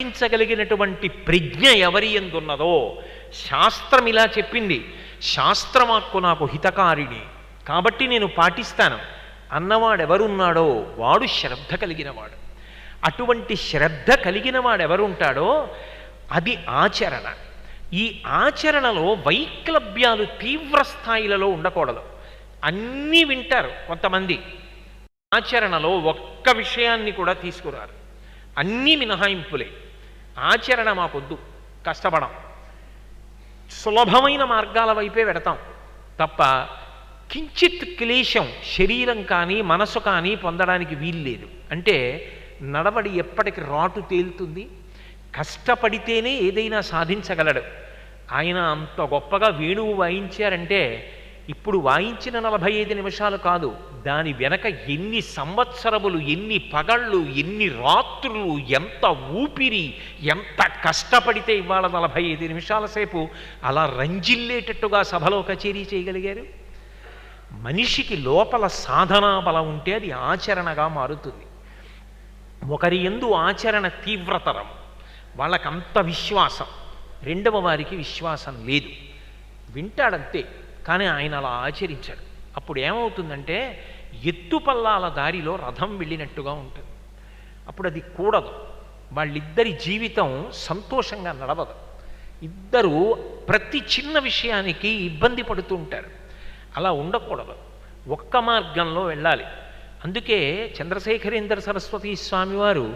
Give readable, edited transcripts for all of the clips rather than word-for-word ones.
సాధించగలిగినటువంటి ప్రజ్ఞ ఎవరి ఎందున్నదో శాస్త్రం ఇలా చెప్పింది. శాస్త్రమాక్కు నాకు హితకారిణి, కాబట్టి నేను పాటిస్తాను అన్నవాడెవరున్నాడో వాడు శ్రద్ధ కలిగినవాడు. అటువంటి శ్రద్ధ కలిగిన వాడెవరుంటాడో అది ఆచరణ. ఈ ఆచరణలో వైక్లభ్యాలు తీవ్ర స్థాయిలలో ఉండకూడదు. అన్నీ వింటారు కొంతమంది, ఆచరణలో ఒక్క విషయాన్ని కూడా తీసుకురారు. అన్నీ మినహాయింపులే. ఆచరణ మాకొద్దు, కష్టపడం, సులభమైన మార్గాల వైపే పెడతాం తప్ప కించిత్ క్లేశం శరీరం కానీ మనసు కానీ పొందడానికి వీల్లేదు. అంటే నడవడి ఎప్పటికి రాటు తేలుతుంది. కష్టపడితేనే ఏదైనా సాధించగలడు. ఆయన అంత గొప్పగా వేణువు వాయించారంటే ఇప్పుడు వాయించిన 45 నిమిషాలు కాదు, దాని వెనక ఎన్ని సంవత్సరములు, ఎన్ని పగళ్ళు, ఎన్ని రాత్రులు, ఎంత ఊపిరి, ఎంత కష్టపడితే ఇవాళ 45 నిమిషాల సేపు అలా రంజిల్లేటట్టుగా సభలో కచేరీ చేయగలిగారు. మనిషికి లోపల సాధనా బలం ఉంటే అది ఆచరణగా మారుతుంది. ఒకరి యందు ఆచరణ తీవ్రతరం, వాళ్ళకంత విశ్వాసం. రెండవ వారికి విశ్వాసం లేదు, వింటాడంతే, కానీ ఆయన అలా ఆచరించాడు. అప్పుడు ఏమవుతుందంటే ఎత్తుపల్లాల దారిలో రథం వెళ్ళినట్టుగా ఉంటుంది. అప్పుడు అది కూడదు. వాళ్ళిద్దరి జీవితం సంతోషంగా నడవదు. ఇద్దరూ ప్రతి చిన్న విషయానికి ఇబ్బంది పడుతూ ఉంటారు. అలా ఉండకూడదు, ఒక్క మార్గంలో వెళ్ళాలి. అందుకే చంద్రశేఖరేంద్ర సరస్వతి స్వామివారు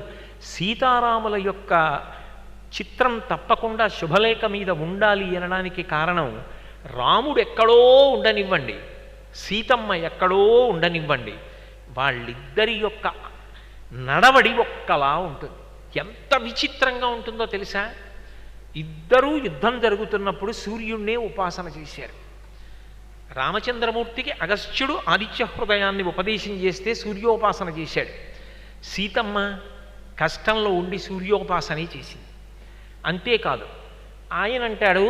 సీతారాముల యొక్క చిత్రం తప్పకుండా శుభలేఖ మీద ఉండాలి అనడానికి కారణం, రాముడు ఎక్కడో ఉండనివ్వండి, సీతమ్మ ఎక్కడో ఉండనివ్వండి, వాళ్ళిద్దరి యొక్క నడవడి ఒక్కలా ఉంటుంది. ఎంత విచిత్రంగా ఉంటుందో తెలుసా? ఇద్దరూ యుద్ధం జరుగుతున్నప్పుడు సూర్యుణ్ణే ఉపాసన చేశారు. రామచంద్రమూర్తికి అగస్త్యుడు ఆదిత్య హృదయాన్ని ఉపదేశం చేస్తే సూర్యోపాసన చేశాడు. సీతమ్మ కష్టంలో ఉండి సూర్యోపాసనే చేసింది. అంతేకాదు, ఆయన అంటాడు,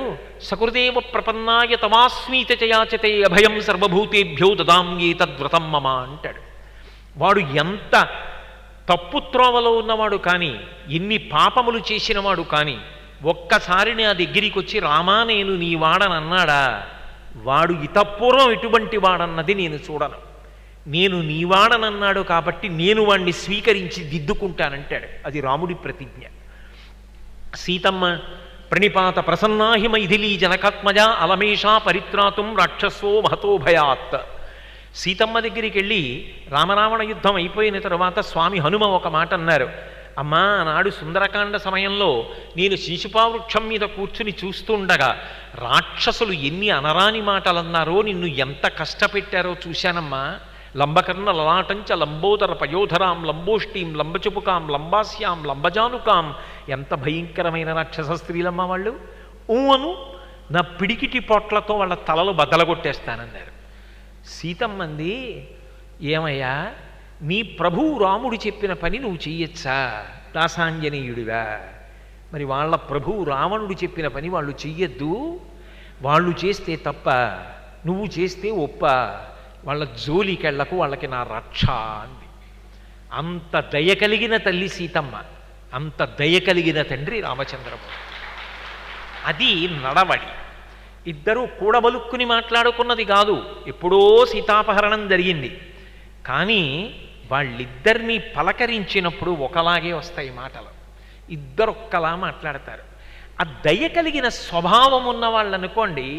సకృదేవ ప్రపన్నాయ తమాస్మీత చయాచతే అభయం సర్వభూతేభ్యో దదామ్యే తద్వ్రతం మమ అంటాడు. వాడు ఎంత తప్పు త్రోవలో ఉన్నవాడు కానీ, ఎన్ని పాపములు చేసినవాడు కానీ, ఒక్కసారి నా దగ్గరికి వచ్చి రామా నేను నీ వాడనన్నాడా, వాడు ఇతపూర్వం ఎటువంటి వాడన్నది నేను చూడను. నేను నీవాడనన్నాడు కాబట్టి నేను వాణ్ణి స్వీకరించి దిద్దుకుంటానంటాడు. అది రాముడి ప్రతిజ్ఞ. సీతమ్మ ప్రణిపాత ప్రసన్నాహి మైథిలీ జనకాత్మజ అలమేషా పరిత్రాతుం రాక్షసో మహతో భయాత్. సీతమ్మ దగ్గరికి వెళ్ళి రామరావణ యుద్ధం అయిపోయిన తర్వాత స్వామి హనుమ ఒక మాట అన్నారు, అమ్మా నాడు సుందరకాండ సమయంలో నేను శిశుపావృక్షం మీద కూర్చుని చూస్తుండగా రాక్షసులు ఎన్ని అనరాని మాటలు అన్నారో, నిన్ను ఎంత కష్టపెట్టారో చూశానమ్మా. లంబకర్ణ లలాటంచ లంబోదర పయోధరాం లంబోష్టీం లంబచుపుకాం లంబాస్యాం లంబజానుకాం. ఎంత భయంకరమైన రాక్షస స్త్రీలమ్మ వాళ్ళు. ఊను నా పిడికిటి పొట్లతో వాళ్ళ తలలు బద్దలగొట్టేస్తానన్నారు. సీతమ్మంది, ఏమయ్యా నీ ప్రభువు రాముడు చెప్పిన పని నువ్వు చెయ్యొచ్చా దాసాంజనేయుడివా? మరి వాళ్ళ ప్రభువు రావణుడు చెప్పిన పని వాళ్ళు చెయ్యొద్దు, వాళ్ళు చేస్తే తప్ప, నువ్వు చేస్తే ఒప్ప, వాళ్ళ జోలికెళ్లకు, వాళ్ళకి నా రక్ష అంది. అంత దయ కలిగిన తల్లి సీతమ్మ, అంత దయ కలిగిన తండ్రి రామచంద్రమూర్తి. అది నడవడి. ఇద్దరూ కూడబలుక్కుని మాట్లాడుకున్నది కాదు, ఎప్పుడో సీతాపహరణం జరిగింది. కానీ వాళ్ళిద్దరినీ పలకరించినప్పుడు ఒకలాగే వస్తాయి మాటలు. ఇద్దరొక్కలా మాట్లాడతారు. ఆ దయ కలిగిన స్వభావం ఉన్న వాళ్ళు అనుకోండి,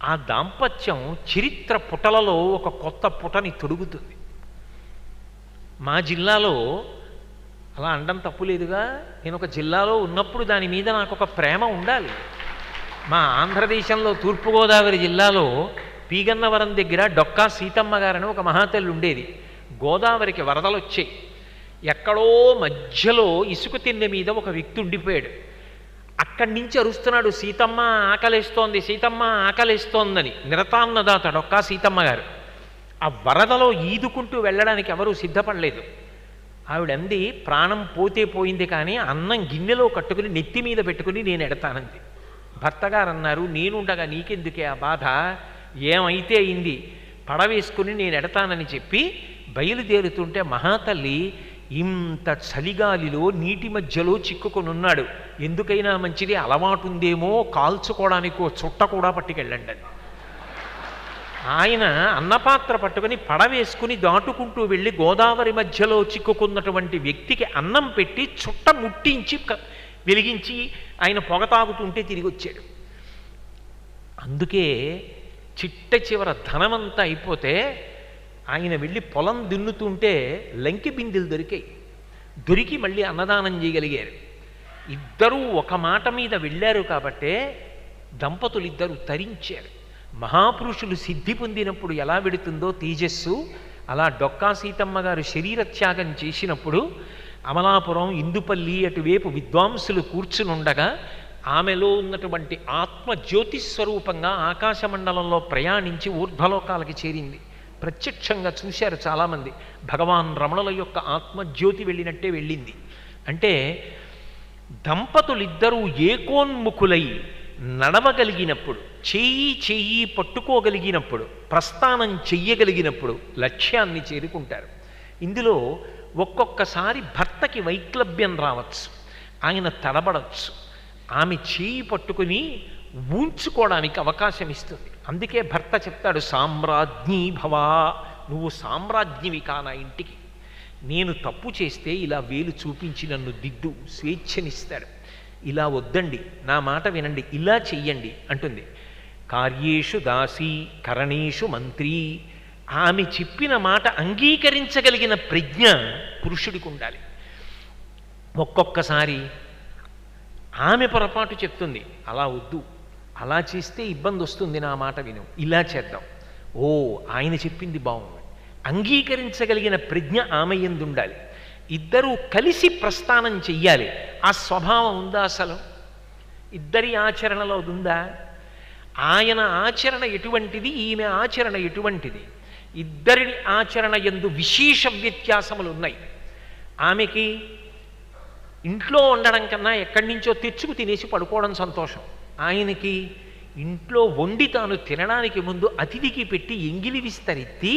ఆ దాంపత్యం చరిత్ర పుటలలో ఒక కొత్త పుటని తొడుగుతుంది. మా జిల్లాలో అలా అనడం తప్పులేదుగా, నేను ఒక జిల్లాలో ఉన్నప్పుడు దాని మీద నాకు ఒక ప్రేమ ఉండాలి. మా ఆంధ్రదేశంలో తూర్పుగోదావరి జిల్లాలో పీగన్నవరం దగ్గర డొక్కా సీతమ్మ గారని ఒక మహాతల్లి ఉండేది. గోదావరికి వరదలు వచ్చాయి. ఎక్కడో మధ్యలో ఇసుక తిన్నె మీద ఒక వ్యక్తి ఉండిపోయాడు. అక్కడి నుంచి అరుస్తున్నాడు, సీతమ్మ ఆకలేస్తోంది, సీతమ్మ ఆకలేస్తోందని. నిరతాన్నదాత డొక్కా సీతమ్మ గారు. ఆ వరదలో ఈదుకుంటూ వెళ్ళడానికి ఎవరూ సిద్ధపడలేదు. ఆవిడంది, ప్రాణం పోతే పోయింది కానీ అన్నం గిన్నెలో కట్టుకుని నెత్తి మీద పెట్టుకుని నేను ఎడతానంది. భర్తగారు అన్నారు, నేనుండగా నీకెందుకే ఆ బాధ, ఏమైతే అయింది, పడవేసుకుని నేను ఎడతానని చెప్పి బయలుదేరుతుంటే మహాతల్లి ఇంత చలిగాలిలో నీటి మధ్యలో చిక్కుకొనున్నాడు. ఎందుకైనా మంచిది అలవాటు ఉందేమో కాల్చుకోవడానికో చుట్ట కూడా పట్టుకెళ్ళండి అని. ఆయన అన్నపాత్ర పట్టుకుని పడవేసుకుని దాటుకుంటూ వెళ్ళి గోదావరి మధ్యలో చిక్కుకున్నటువంటి వ్యక్తికి అన్నం పెట్టి చుట్ట ముట్టించి వెలిగించి ఆయన పొగ తాగుతుంటే తిరిగి వచ్చాడు. అందుకే చిట్ట చివర ధనమంతా అయిపోతే ఆయన వెళ్ళి పొలం దున్నుతుంటే లంకి బిందెలు దొరికి మళ్ళీ అన్నదానం చేయగలిగారు. ఇద్దరూ ఒక మాట మీద వెళ్ళారు కాబట్టే దంపతులు ఇద్దరు తరించారు. మహాపురుషులు సిద్ధి పొందినప్పుడు ఎలా వెడుతుందో తేజస్సు, అలా డొక్కా సీతమ్మ గారు శరీరత్యాగం చేసినప్పుడు అమలాపురం ఇందుపల్లి అటువైపు విద్వాంసులు కూర్చునుండగా ఆమెలో ఉన్నటువంటి ఆత్మ జ్యోతిస్వరూపంగా ఆకాశమండలంలో ప్రయాణించి ఊర్ధ్వలోకాలకి చేరింది. ప్రత్యక్షంగా చూశారు చాలామంది. భగవాన్ రమణుల యొక్క ఆత్మజ్యోతి వెళ్ళినట్టే వెళ్ళింది. అంటే దంపతులిద్దరూ ఏకోన్ముఖులై నడవగలిగినప్పుడు, చెయ్యి పట్టుకోగలిగినప్పుడు, ప్రస్థానం చెయ్యగలిగినప్పుడు లక్ష్యాన్ని చేరుకుంటారు. ఇందులో ఒక్కొక్కసారి భర్తకి వైక్లభ్యం రావచ్చు, ఆయన తడబడవచ్చు, ఆమె చేయి పట్టుకుని ఊంచుకోవడానికి అవకాశం ఇస్తుంది. అందుకే భర్త చెప్తాడు, సామ్రాజ్ఞీ భవా, నువ్వు సామ్రాజ్ఞివి కా నా ఇంటికి, నేను తప్పు చేస్తే ఇలా వేలు చూపించి నన్ను దిద్దు, స్వేచ్ఛనిస్తాడు. ఇలా వద్దండి, నా మాట వినండి, ఇలా చెయ్యండి అంటుంది. కార్యేషు దాసీ కరణేషు మంత్రి, ఆమె చెప్పిన మాట అంగీకరించగలిగిన ప్రజ్ఞ పురుషుడికి ఉండాలి. ఒక్కొక్కసారి ఆమె పొరపాటు చెప్తుంది, అలా వద్దు, అలా చేస్తే ఇబ్బంది వస్తుంది, నా మాట విను, ఇలా చేద్దాం, ఓ ఆయన చెప్పింది బాగుంది, అంగీకరించగలిగిన ప్రజ్ఞ ఆమె యందు ఉండాలి. ఇద్దరూ కలిసి ప్రస్థానం చెయ్యాలి. ఆ స్వభావం ఉందా? అసలు ఇద్దరి ఆచరణలో ఉందా? ఆయన ఆచరణ ఎటువంటిది, ఈమె ఆచరణ ఎటువంటిది? ఇద్దరి ఆచరణ యందు విశేష వ్యత్యాసములు ఉన్నాయి. ఆమెకి ఇంట్లో ఉండడం కన్నా ఎక్కడి నుంచో తెచ్చుకు తినేసి పడుకోవడం సంతోషం. ఆయనకి ఇంట్లో వండి తాను తినడానికి ముందు అతిథికి పెట్టి ఎంగిలి విస్తరెత్తి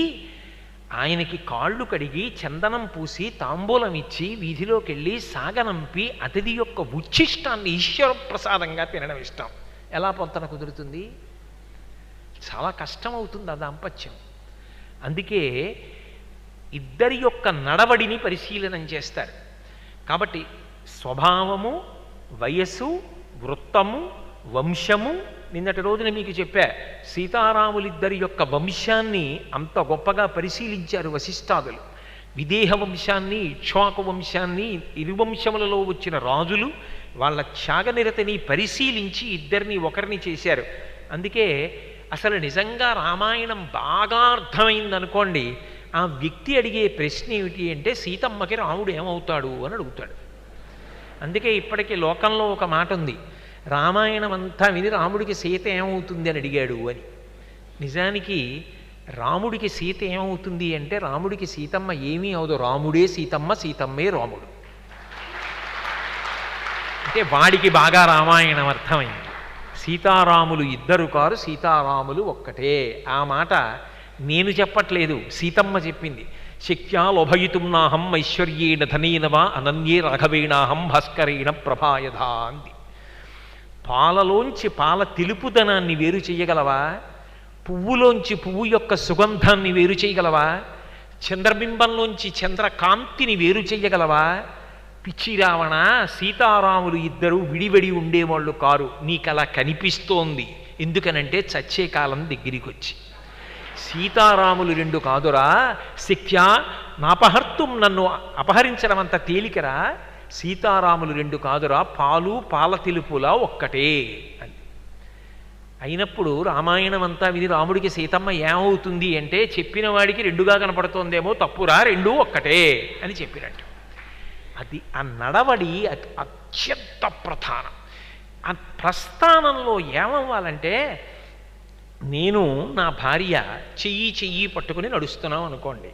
ఆయనకి కాళ్ళు కడిగి చందనం పూసి తాంబూలం ఇచ్చి వీధిలోకి వెళ్ళి సాగనంపి అతిథి యొక్క ఉచ్ఛిష్టాన్ని ఈశ్వర ప్రసాదంగా తినడం ఇష్టం. ఎలా పొంతన కుదురుతుంది? చాలా కష్టం అవుతుంది ఆ దాంపత్యం. అందుకే ఇద్దరి యొక్క నడవడిని పరిశీలనం చేస్తారు. కాబట్టి స్వభావము, వయస్సు, వృత్తము, వంశము. నిన్నటి రోజున మీకు చెప్పా, సీతారాములిద్దరి యొక్క వంశాన్ని అంత గొప్పగా పరిశీలించారు వశిష్ఠాదులు. విదేహ వంశాన్ని, ఇక్ష్వాకు వంశాన్ని, ఇరు వంశములలో వచ్చిన రాజులు వాళ్ళ త్యాగనిరతిని పరిశీలించి ఇద్దరిని ఒకరిని చేశారు. అందుకే అసలు నిజంగా రామాయణం బాగా అర్థమైందనుకోండి, ఆ వ్యక్తి అడిగే ప్రశ్న ఏమిటి అంటే సీతమ్మకి రాముడు ఏమవుతాడు అని అడుగుతాడు. అందుకే ఇప్పటికీ లోకంలో ఒక మాట ఉంది, రామాయణం అంతా విని రాముడికి సీత ఏమవుతుంది అని అడిగాడు అని. నిజానికి రాముడికి సీత ఏమవుతుంది అంటే రాముడికి సీతమ్మ ఏమీ అవదు, రాముడే సీతమ్మ, సీతమ్మే రాముడు. అంటే వాడికి బాగా రామాయణం అర్థమైంది. సీతారాములు ఇద్దరు కారు, సీతారాములు ఒక్కటే. ఆ మాట నేను చెప్పట్లేదు, సీతమ్మ చెప్పింది. శక్త్యా లోభయితుం నాహం ఐశ్వర్యేణ ధనేన వా అనన్యే రాఘవేణాహం భాస్కరేణ ప్రభాయధా అంది. పాలలోంచి పాల తెలుపుదనాన్ని వేరు చేయగలవా? పువ్వులోంచి పువ్వు యొక్క సుగంధాన్ని వేరు చేయగలవా? చంద్రబింబంలోంచి చంద్రకాంతిని వేరు చేయగలవా? పిచ్చి రావణ, సీతారాములు ఇద్దరు విడివడి ఉండేవాళ్ళు కారు, నీకు అలా కనిపిస్తోంది. ఎందుకనంటే చచ్చే కాలం దగ్గరికి వచ్చి. సీతారాములు రెండు కాదురా, శక్త్యా నాపహర్తుం, నన్ను అపహరించడం అంత తేలికరా. సీతారాములు రెండు కాదురా, పాలు పాల తెలుపులా ఒక్కటే అని. అయినప్పుడు రామాయణం అంతా విని రాముడికి సీతమ్మ ఏమవుతుంది అంటే చెప్పిన వాడికి రెండుగా కనపడుతోందేమో, తప్పురా, రెండూ ఒక్కటే అని చెప్పినట్టు. అది ఆ నడవడి అత్యంత ప్రధానం. ఆ ప్రస్థానంలో ఏమవ్వాలంటే, నేను నా భార్య చెయ్యి పట్టుకుని నడుస్తున్నాం అనుకోండి,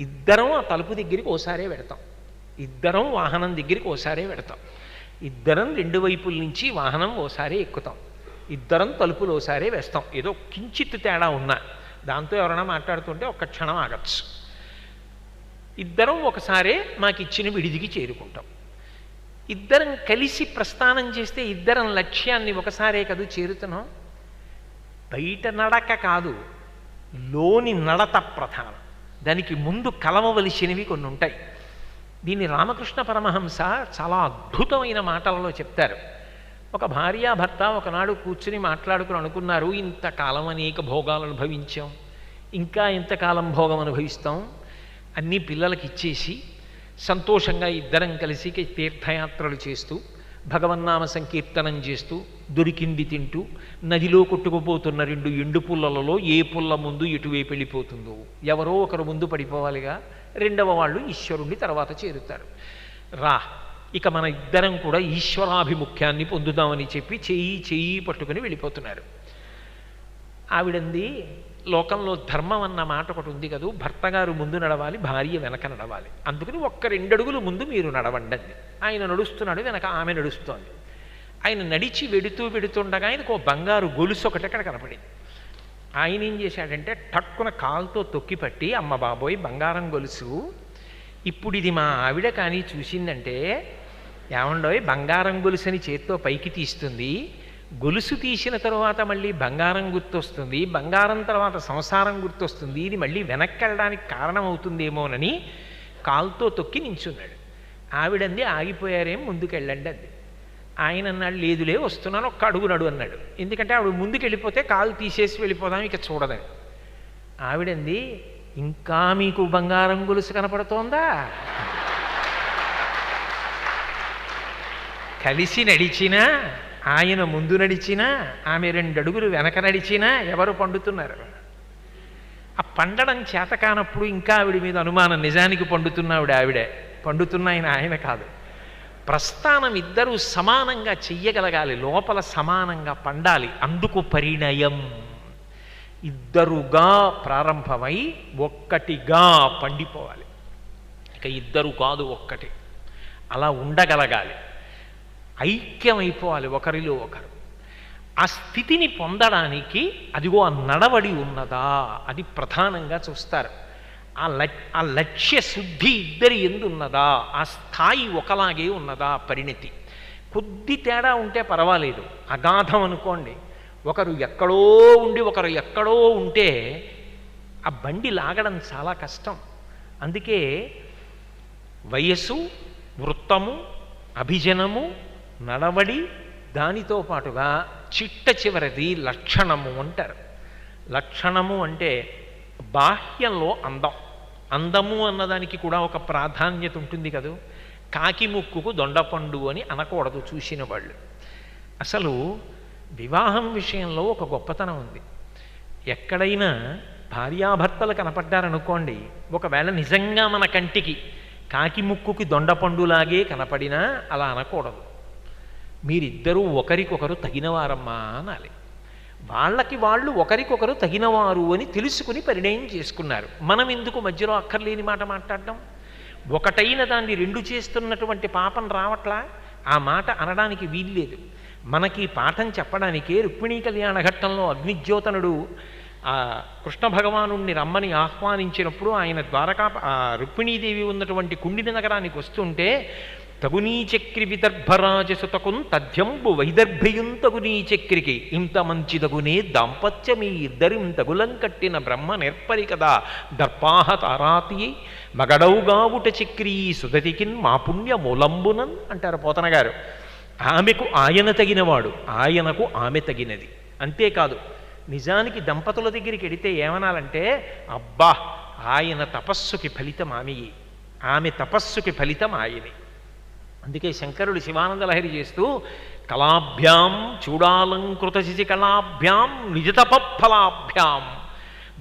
ఇద్దరం ఆ తలుపు దగ్గరికి ఓసారే పెడతాం, ఇద్దరం వాహనం దగ్గరికి ఓసారే పెడతాం, ఇద్దరం రెండు వైపుల నుంచి వాహనం ఓసారే ఎక్కుతాం, ఇద్దరం తలుపులు ఓసారే వేస్తాం. ఏదో కించిత్ తేడా ఉన్నా దాంతో ఎవరైనా మాట్లాడుతుంటే ఒక్క క్షణం ఆగచ్చు. ఇద్దరం ఒకసారే మాకు ఇచ్చిన విడిదికి చేరుకుంటాం. ఇద్దరం కలిసి ప్రస్థానం చేస్తే ఇద్దరం లక్ష్యాన్ని ఒకసారే కదూ చేరుతున్నాం. బయట నడక కాదు, లోని నడత ప్రధానం. దానికి ముందు కలవవలసినవి కొన్ని ఉంటాయి. దీన్ని రామకృష్ణ పరమహంస చాలా అద్భుతమైన మాటలలో చెప్తారు. ఒక భార్యాభర్త ఒకనాడు కూర్చుని మాట్లాడుకుని అనుకున్నారు, ఇంతకాలం అనేక భోగాలు అనుభవించాం, ఇంకా ఎంతకాలం భోగం అనుభవిస్తాం, అన్నీ పిల్లలకి ఇచ్చేసి సంతోషంగా ఇద్దరం కలిసి తీర్థయాత్రలు చేస్తూ భగవన్నామ సంకీర్తనం చేస్తూ దొరికింది తింటూ నదిలో కొట్టుకుపోతున్న రెండు ఎండు పుల్లలలో ఏ పుల్ల ముందు ఎటువైపు వెళ్ళిపోతుందో, ఎవరో ఒకరు ముందు పడిపోవాలిగా, రెండవ వాళ్ళు ఈశ్వరుణ్ణి తర్వాత చేరుతారు. ఇక మన ఇద్దరం కూడా ఈశ్వరాభిముఖ్యాన్ని పొందుదామని చెప్పి చెయ్యి పట్టుకుని వెళ్ళిపోతున్నారు. ఆవిడంది, లోకంలో ధర్మం అన్న మాట ఒకటి ఉంది కదూ, భర్తగారు ముందు నడవాలి, భార్య వెనక నడవాలి, అందుకని ఒక్క 2 అడుగులు ముందు మీరు నడవండి అంది. ఆయన నడుస్తున్నాడు, వెనక ఆమె నడుస్తోంది. ఆయన నడిచి వెడుతుండగా ఆయనకు ఓ బంగారు గొలుసు ఒకటి అక్కడ కనపడింది. ఆయన ఏం చేశాడంటే టక్కున కాలుతో తొక్కిపట్టి, అమ్మ బాబోయ్ బంగారం గొలుసు, ఇప్పుడు ఇది మా ఆవిడ కానీ చూసిందంటే, ఏమండోయ్ బంగారం గొలుసుని చేత్తో పైకి తీస్తుంది, గొలుసు తీసిన తరువాత మళ్ళీ బంగారం గుర్తొస్తుంది, బంగారం తర్వాత సంసారం గుర్తొస్తుంది, ఇది మళ్ళీ వెనక్కి వెళ్ళడానికి కారణం అవుతుందేమోనని కాలుతో తొక్కి నించున్నాడు. ఆవిడంది, ఆగిపోయారేం, ముందుకెళ్ళండి అంది. ఆయన అన్నాడు, లేదులే వస్తున్నాను, ఒక్క అడుగు నడు అన్నాడు. ఎందుకంటే ఆవిడ ముందుకు వెళ్ళిపోతే కాలు తీసేసి వెళ్ళిపోదాం, ఇక చూడదని. ఆవిడంది, ఇంకా మీకు బంగారం గొలుసు కనపడుతోందా? కలిసి నడిచినా, ఆయన ముందు నడిచినా, ఆమె 2 అడుగులు వెనక నడిచినా ఎవరు పండుతున్నారు? ఆ పండడం చేత కానప్పుడు ఇంకా ఆవిడ మీద అనుమానం. నిజానికి ఆవిడే పండుతున్న ఆయన కాదు. ప్రస్థానం ఇద్దరూ సమానంగా చెయ్యగలగాలి, లోపల సమానంగా పండాలి. అందుకు పరిణయం. ఇద్దరుగా ప్రారంభమై ఒక్కటిగా పండిపోవాలి. ఇక ఇద్దరు కాదు, ఒక్కటి. అలా ఉండగలగాలి, ఐక్యమైపోవాలి ఒకరిలో ఒకరు. ఆ స్థితిని పొందడానికి అదిగో ఆ నడవడి ఉన్నదా, అది ప్రధానంగా చూస్తారు. ఆ లక్ష్య శుద్ధి ఇద్దరి ఎందున్నదా, ఆ స్థాయి ఒకలాగే ఉన్నదా, పరిణతి. కొద్ది తేడా ఉంటే పర్వాలేదు, అగాధం అనుకోండి, ఒకరు ఎక్కడో ఉండి ఒకరు ఎక్కడో ఉంటే ఆ బండి లాగడం చాలా కష్టం. అందుకే వయస్సు, వృత్తము, అభిజనము, నడవడి, దానితో పాటుగా చిట్ట చివరిది లక్షణము అంటారు. లక్షణము అంటే బాహ్యంలో అందం. అందము అన్నదానికి కూడా ఒక ప్రాధాన్యత ఉంటుంది కదూ. కాకి ముక్కుకు దొండపండు అని అనకూడదు చూసిన వాళ్ళు. అసలు వివాహం విషయంలో ఒక గొప్పతనం ఉంది. ఎక్కడైనా భార్యాభర్తలు కనపడ్డారనుకోండి, ఒకవేళ నిజంగా మన కంటికి కాకి ముక్కుకి దొండపండులాగే కనపడినా అలా అనకూడదు. మీరిద్దరూ ఒకరికొకరు తగినవారమ్మా అనాలి. వాళ్ళకి వాళ్ళు ఒకరికొకరు తగినవారు అని తెలుసుకుని పరిణయం చేసుకున్నారు. మనం ఎందుకు మధ్యలో అక్కర్లేని మాట మాట్లాడడం? ఒకటైన దాన్ని 2 చేస్తున్నటువంటి పాపం రావట్లా? ఆ మాట అనడానికి వీల్లేదు. మనకి పాఠం చెప్పడానికే రుక్మిణీ కళ్యాణ ఘట్టంలో అగ్నిజ్యోతనుడు కృష్ణ భగవానుణ్ణి రమ్మని ఆహ్వానించినప్పుడు ఆయన రుక్మిణీదేవి ఉన్నటువంటి కుండిన నగరానికి వస్తుంటే, తగునీచక్రి విదర్భరాజసుతకున్ తథ్యంబు వైదర్భయున్ తగునీచక్రికి ఇంత మంచిదగునే దాంపత్యమీ ఇద్దరిం తగులం కట్టిన బ్రహ్మ నేర్పరి కదా దర్పాహ తారాతి మగడౌగావుట చక్రీ సుదతికిన్ మా పుణ్య మూలంబునన్ అంటారు పోతన గారు. ఆమెకు ఆయన తగినవాడు, ఆయనకు ఆమె తగినది. అంతేకాదు, నిజానికి దంపతుల దగ్గరికి వెడితే ఏమనాలంటే, అబ్బా ఆయన తపస్సుకి ఫలితం ఆమెయే, ఆమె తపస్సుకి ఫలితం ఆయనే. అందుకే శంకరుడు శివానంద లహరి చేస్తూ, కళాభ్యాం చూడాలంకృత శిశికళాభ్యాం నిజతపఫలాభ్యాం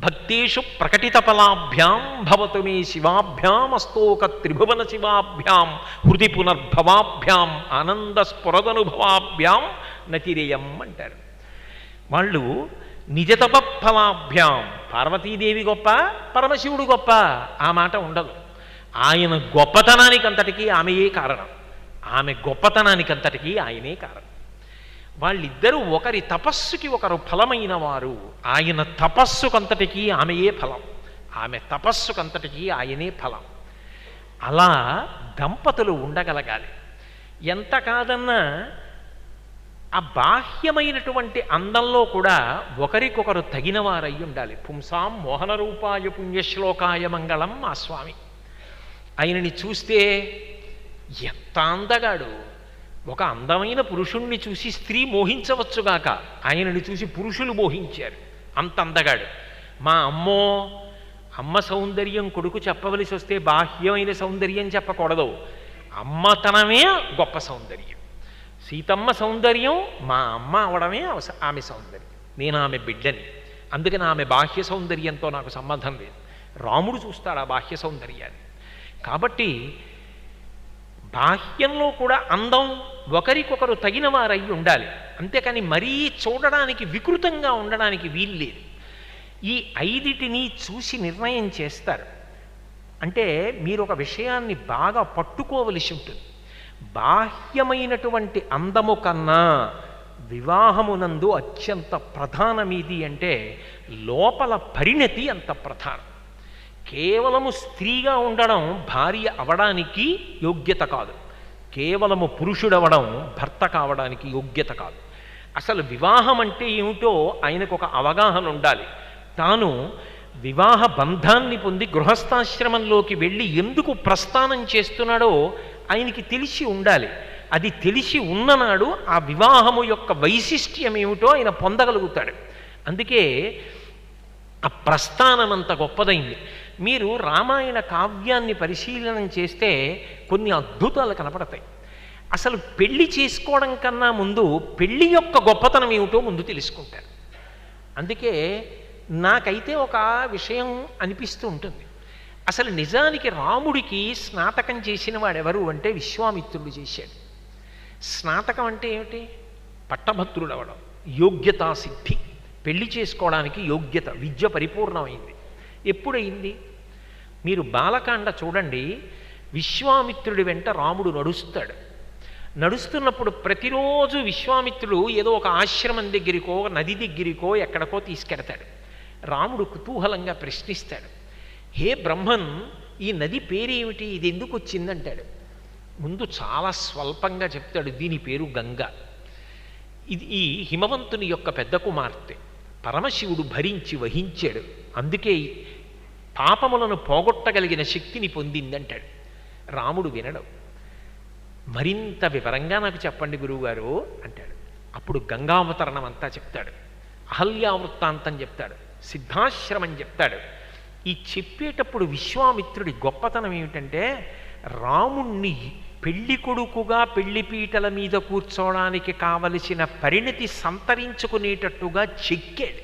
భక్తేషు ప్రకటితఫలాభ్యాం భవతు మే శివాభ్యాం అస్తోక త్రిభువన శివాభ్యాం హృది పునర్భవాభ్యాం ఆనంద స్ఫురదనుభవాభ్యాం నతిరేయం అంటారు. వాళ్ళు నిజతపఫలాభ్యాం, పార్వతీదేవి గొప్ప, పరమశివుడు గొప్ప, ఆ మాట ఉండదు. ఆయన గొప్పతనానికి అంతటికీ ఆమెయే కారణం, ఆమె గొప్పతనానికి అంతటికీ ఆయనే కారణం. వాళ్ళిద్దరూ ఒకరి తపస్సుకి ఒకరు ఫలమైన వారు. ఆయన తపస్సుకంతటికీ ఆమెయే ఫలం, ఆమె తపస్సుకంతటికీ ఆయనే ఫలం. అలా దంపతులు ఉండగలగాలి. ఎంత కాదన్నా ఆ బాహ్యమైనటువంటి అందంలో కూడా ఒకరికొకరు తగిన వారై ఉండాలి. పుంసాం మోహన రూపాయ పుణ్యశ్లోకాయ మంగళం మా స్వామి. ఆయనని చూస్తే ఎంత అందగాడు. ఒక అందమైన పురుషుణ్ణి చూసి స్త్రీ మోహించవచ్చుగాక, ఆయనని చూసి పురుషులు మోహించారు. అంత అందగాడు. మా అమ్మ సౌందర్యం కొడుకు చెప్పవలసి వస్తే బాహ్యమైన సౌందర్యం చెప్పకూడదు, అమ్మతనమే గొప్ప సౌందర్యం. సీతమ్మ సౌందర్యం మా అమ్మ అవడమే ఆమె సౌందర్యం. నేను ఆమె బిడ్డని, అందుకని ఆమె బాహ్య సౌందర్యంతో నాకు సంబంధం లేదు. రాముడు చూస్తాడు ఆ బాహ్య సౌందర్యాన్ని. కాబట్టి బాహ్యంలో కూడా అందం ఒకరికొకరు తగిన వారై ఉండాలి. అంతేకాని మరీ చూడడానికి వికృతంగా ఉండడానికి వీల్లేదు. ఈ 5టిని చూసి నిర్ణయం చేస్తారు. అంటే మీరు ఒక విషయాన్ని బాగా పట్టుకోవలసి ఉంటుంది. బాహ్యమైనటువంటి అందము కన్నా వివాహమునందు అత్యంత ప్రధానమేది అంటే లోపల పరిణతి అంత ప్రధానం. కేవలము స్త్రీగా ఉండడం భార్య అవడానికి యోగ్యత కాదు, కేవలము పురుషుడవడం భర్త కావడానికి యోగ్యత కాదు. అసలు వివాహం అంటే ఏమిటో ఆయనకు ఒక అవగాహన ఉండాలి. తాను వివాహ బంధాన్ని పొంది గృహస్థాశ్రమంలోకి వెళ్ళి ఎందుకు ప్రస్థానం చేస్తున్నాడో ఆయనకి తెలిసి ఉండాలి. అది తెలిసి ఉన్ననాడు ఆ వివాహము యొక్క వైశిష్ట్యం ఏమిటో ఆయన పొందగలుగుతాడు. అందుకే ఆ ప్రస్థానం అంత గొప్పదైంది. మీరు రామాయణ కావ్యాన్ని పరిశీలన చేస్తే కొన్ని అద్భుతాలు కనపడతాయి. అసలు పెళ్లి చేసుకోవడం కన్నా ముందు పెళ్లి యొక్క గొప్పతనం ఏమిటో ముందు తెలుసుకుంటారు. అందుకే నాకైతే ఒక విషయం అనిపిస్తూ ఉంటుంది. అసలు నిజానికి రాముడికి స్నాతకం చేసిన వాడెవరు అంటే విశ్వామిత్రుడు చేశాడు. స్నాతకం అంటే ఏమిటి? పట్టభద్రుడు అవడం, యోగ్యతా సిద్ధి. పెళ్లి చేసుకోవడానికి యోగ్యత, విద్య పరిపూర్ణమైంది. ఎప్పుడైంది? మీరు బాలకాండ చూడండి. విశ్వామిత్రుడి వెంట రాముడు నడుస్తాడు. నడుస్తున్నప్పుడు ప్రతిరోజు విశ్వామిత్రుడు ఏదో ఒక ఆశ్రమం దగ్గరికో నది దగ్గరికో ఎక్కడికో తీసుకెడతాడు. రాముడు కుతూహలంగా ప్రశ్నిస్తాడు, హే బ్రహ్మన్, ఈ నది పేరేమిటి, ఇది ఎందుకు వచ్చిందంటాడు. ముందు చాలా స్వల్పంగా చెప్తాడు, దీని పేరు గంగ. ఇది ఈ హిమవంతుని యొక్క పెద్ద కుమార్తె. పరమశివుడు భరించి వహించాడు, అందుకే పాపములను పోగొట్టగలిగిన శక్తిని పొందిందంటాడు. రాముడు వినడు. మరింత వివరంగా నాకు చెప్పండి గురువుగారు అంటాడు. అప్పుడు గంగావతరణం అంతా చెప్తాడు, అహల్యావృత్తాంతం చెప్తాడు, సిద్ధాశ్రమం చెప్తాడు. ఈ చెప్పేటప్పుడు విశ్వామిత్రుడి గొప్పతనం ఏమిటంటే రాముణ్ణి పెళ్లి కొడుకుగా పెళ్లిపీటల మీద కూర్చోవడానికి కావలసిన పరిణతి సంతరించుకునేటట్టుగా చెక్కాడు.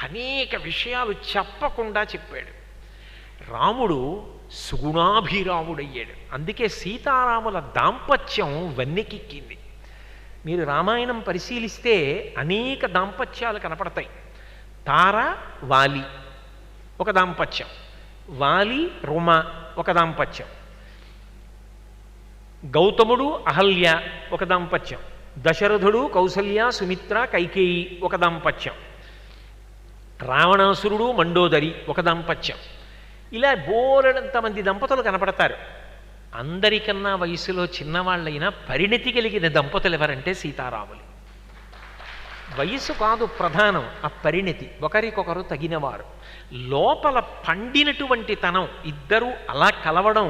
అనేక విషయాలు చెప్పకుండా చెప్పాడు. రాముడు సుగుణాభిరాముడయ్యాడు. అందుకే సీతారాముల దాంపత్యం వన్నెకెక్కింది. మీరు రామాయణం పరిశీలిస్తే అనేక దాంపత్యాలు కనపడతాయి. తార వాలి ఒక దాంపత్యం, వాలి రుమ ఒక దాంపత్యం, గౌతముడు అహల్య ఒక దాంపత్యం, దశరథుడు కౌసల్య సుమిత్ర కైకేయి ఒక దాంపత్యం, రావణాసురుడు మండోదరి ఒక దాంపత్యం. ఇలా బోలెడంతమంది దంపతులు కనపడతారు. అందరికన్నా వయసులో చిన్నవాళ్ళైనా పరిణతి కలిగిన దంపతులు ఎవరంటే సీతారాములు. వయసు కాదు ప్రధానం, ఆ పరిణతి, ఒకరికొకరు తగినవారు, లోపల పండినటువంటి తనం. ఇద్దరూ అలా కలవడం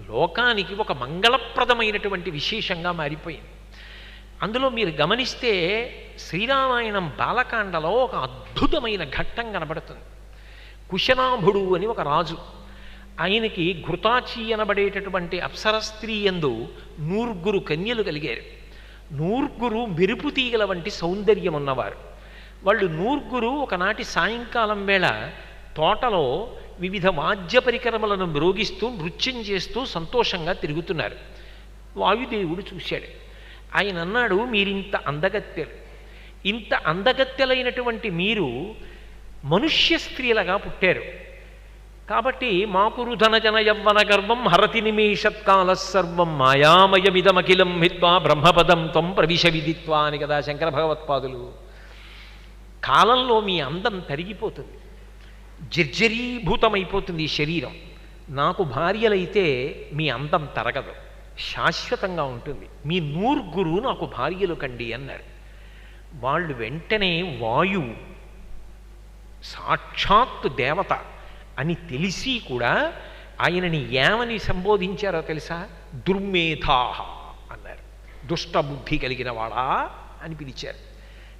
లోకానికి ఒక మంగళప్రదమైనటువంటి విశేషంగా మారిపోయింది. అందులో మీరు గమనిస్తే శ్రీరామాయణం బాలకాండలో ఒక అద్భుతమైన ఘట్టం కనబడుతుంది. కుశనాభుడు అని ఒక రాజు, ఆయనకి ఘృతాచి అనబడేటటువంటి అప్సర స్త్రీ యందు 100 కన్యలు కలిగారు. 100 మెరుపు తీగల వంటి సౌందర్యం ఉన్నవారు. వాళ్ళు 100 ఒకనాటి సాయంకాలం వేళ తోటలో వివిధ వాద్య పరికరములను మ్రోగిస్తూ నృత్యం చేస్తూ సంతోషంగా తిరుగుతున్నారు. వాయుదేవుడు చూశాడు. ఆయన అన్నాడు, మీరింత అందగత్తెలు, ఇంత అందగత్తెలైనటువంటి మీరు మనుష్య స్త్రీలుగా పుట్టారు కాబట్టి మాకురు ధనజన యవ్వన గర్వం హరతి నిమేషత్కాల సర్వం మాయామయమిదమఖిలం హిత్వా బ్రహ్మపదం త్వం ప్రవిశ విదిత్వా అని కదా శంకర భగవత్పాదులు. కాలంలో మీ అందం తరిగిపోతుంది, జర్జరీభూతమైపోతుంది ఈ శరీరం. నాకు భార్యలైతే మీ అందం తరగదు, శాశ్వతంగా ఉంటుంది, మీ నూర్గురు నాకు భార్యలు కండి అన్నారు. వాళ్ళు వెంటనే వాయువు సాక్షాత్తు దేవత అని తెలిసి కూడా ఆయనని ఏమని సంబోధించారో తెలుసా? దుర్మేధాహ అన్నారు. దుష్టబుద్ధి కలిగిన వాడా అని పిలిచారు.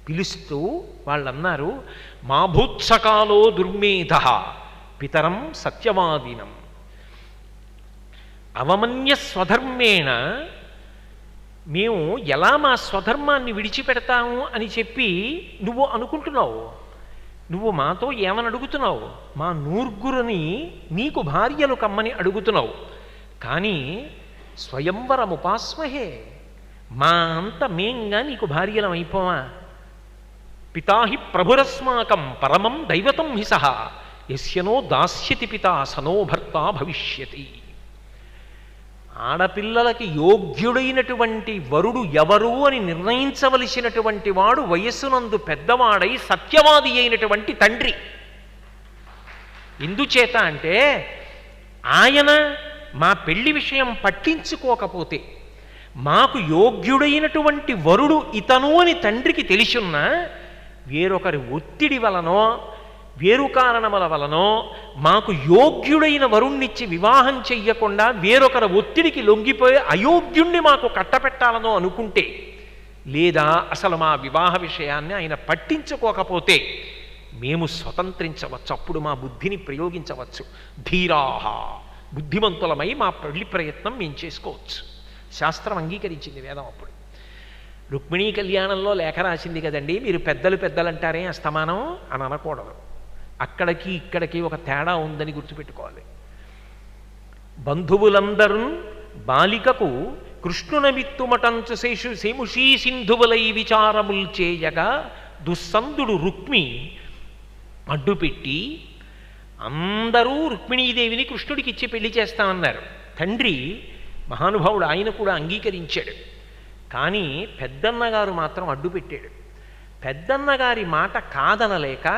పిలుస్తూ వాళ్ళన్నారు, మా భూత్సకాలో దుర్మేధ పితరం సత్యవాదినం అవమన్య స్వధర్మేణ. మేము ఎలా మా స్వధర్మాన్ని విడిచిపెడతాము అని చెప్పి నువ్వు అనుకుంటున్నావు? నువ్వు మాతో ఏమని అడుగుతున్నావు? మా నూర్గురుని నీకు భార్యలు కమ్మని అడుగుతున్నావు. కానీ స్వయంవరముపాస్మహే, మా అంత మేంగా నీకు భార్యలం అయిపోవా? పితాహి ప్రభురస్మాకం పరమం దైవతం హి సహ యస్యనో దాస్యతి పితా సనో భర్త భవిష్యతి. ఆడపిల్లలకి యోగ్యుడైనటువంటి వరుడు ఎవరు అని నిర్ణయించవలసినటువంటి వాడు వయస్సునందు పెద్దవాడై సత్యవాది అయినటువంటి తండ్రి. ఎందుచేత అంటే ఆయన మా పెళ్లి విషయం పట్టించుకోకపోతే, మాకు యోగ్యుడైనటువంటి వరుడు ఇతను అని తండ్రికి తెలిసున్నా వేరొకరి ఒత్తిడి వలనో వేరు కారణముల వలనో మాకు యోగ్యుడైన వరుణ్ణిచ్చి వివాహం చెయ్యకుండా వేరొకరి ఒత్తిడికి లొంగిపోయి అయోగ్యుణ్ణి మాకు కట్టపెట్టాలనో అనుకుంటే, లేదా అసలు మా వివాహ విషయాన్ని ఆయన పట్టించుకోకపోతే మేము స్వతంత్రించవచ్చు, అప్పుడు మా బుద్ధిని ప్రయోగించవచ్చు. ధీరాహ, బుద్ధిమంతులమై మా పెళ్లి ప్రయత్నం మేము చేసుకోవచ్చు. శాస్త్రం అంగీకరించింది వేదం. అప్పుడు రుక్మిణీ కళ్యాణంలో లేఖ రాసింది కదండి, మీరు పెద్దలు పెద్దలంటారే అస్తమానం అని అనకూడదు. అక్కడికి ఇక్కడికి ఒక తేడా ఉందని గుర్తుపెట్టుకోవాలి. బంధువులందరూ బాలికకు కృష్ణునమిత్తుమటంచు శేషు సేముషీ సింధువులై విచారముల్ చేయగా దుస్సందుడు రుక్మి అడ్డుపెట్టి అందరూ రుక్మిణీదేవిని కృష్ణుడికి ఇచ్చి పెళ్లి చేస్తామన్నారు. తండ్రి మహానుభావుడు, ఆయన కూడా అంగీకరించాడు. కానీ పెద్దన్నగారు మాత్రం అడ్డుపెట్టాడు. పెద్దన్నగారి మాట కాదనలేక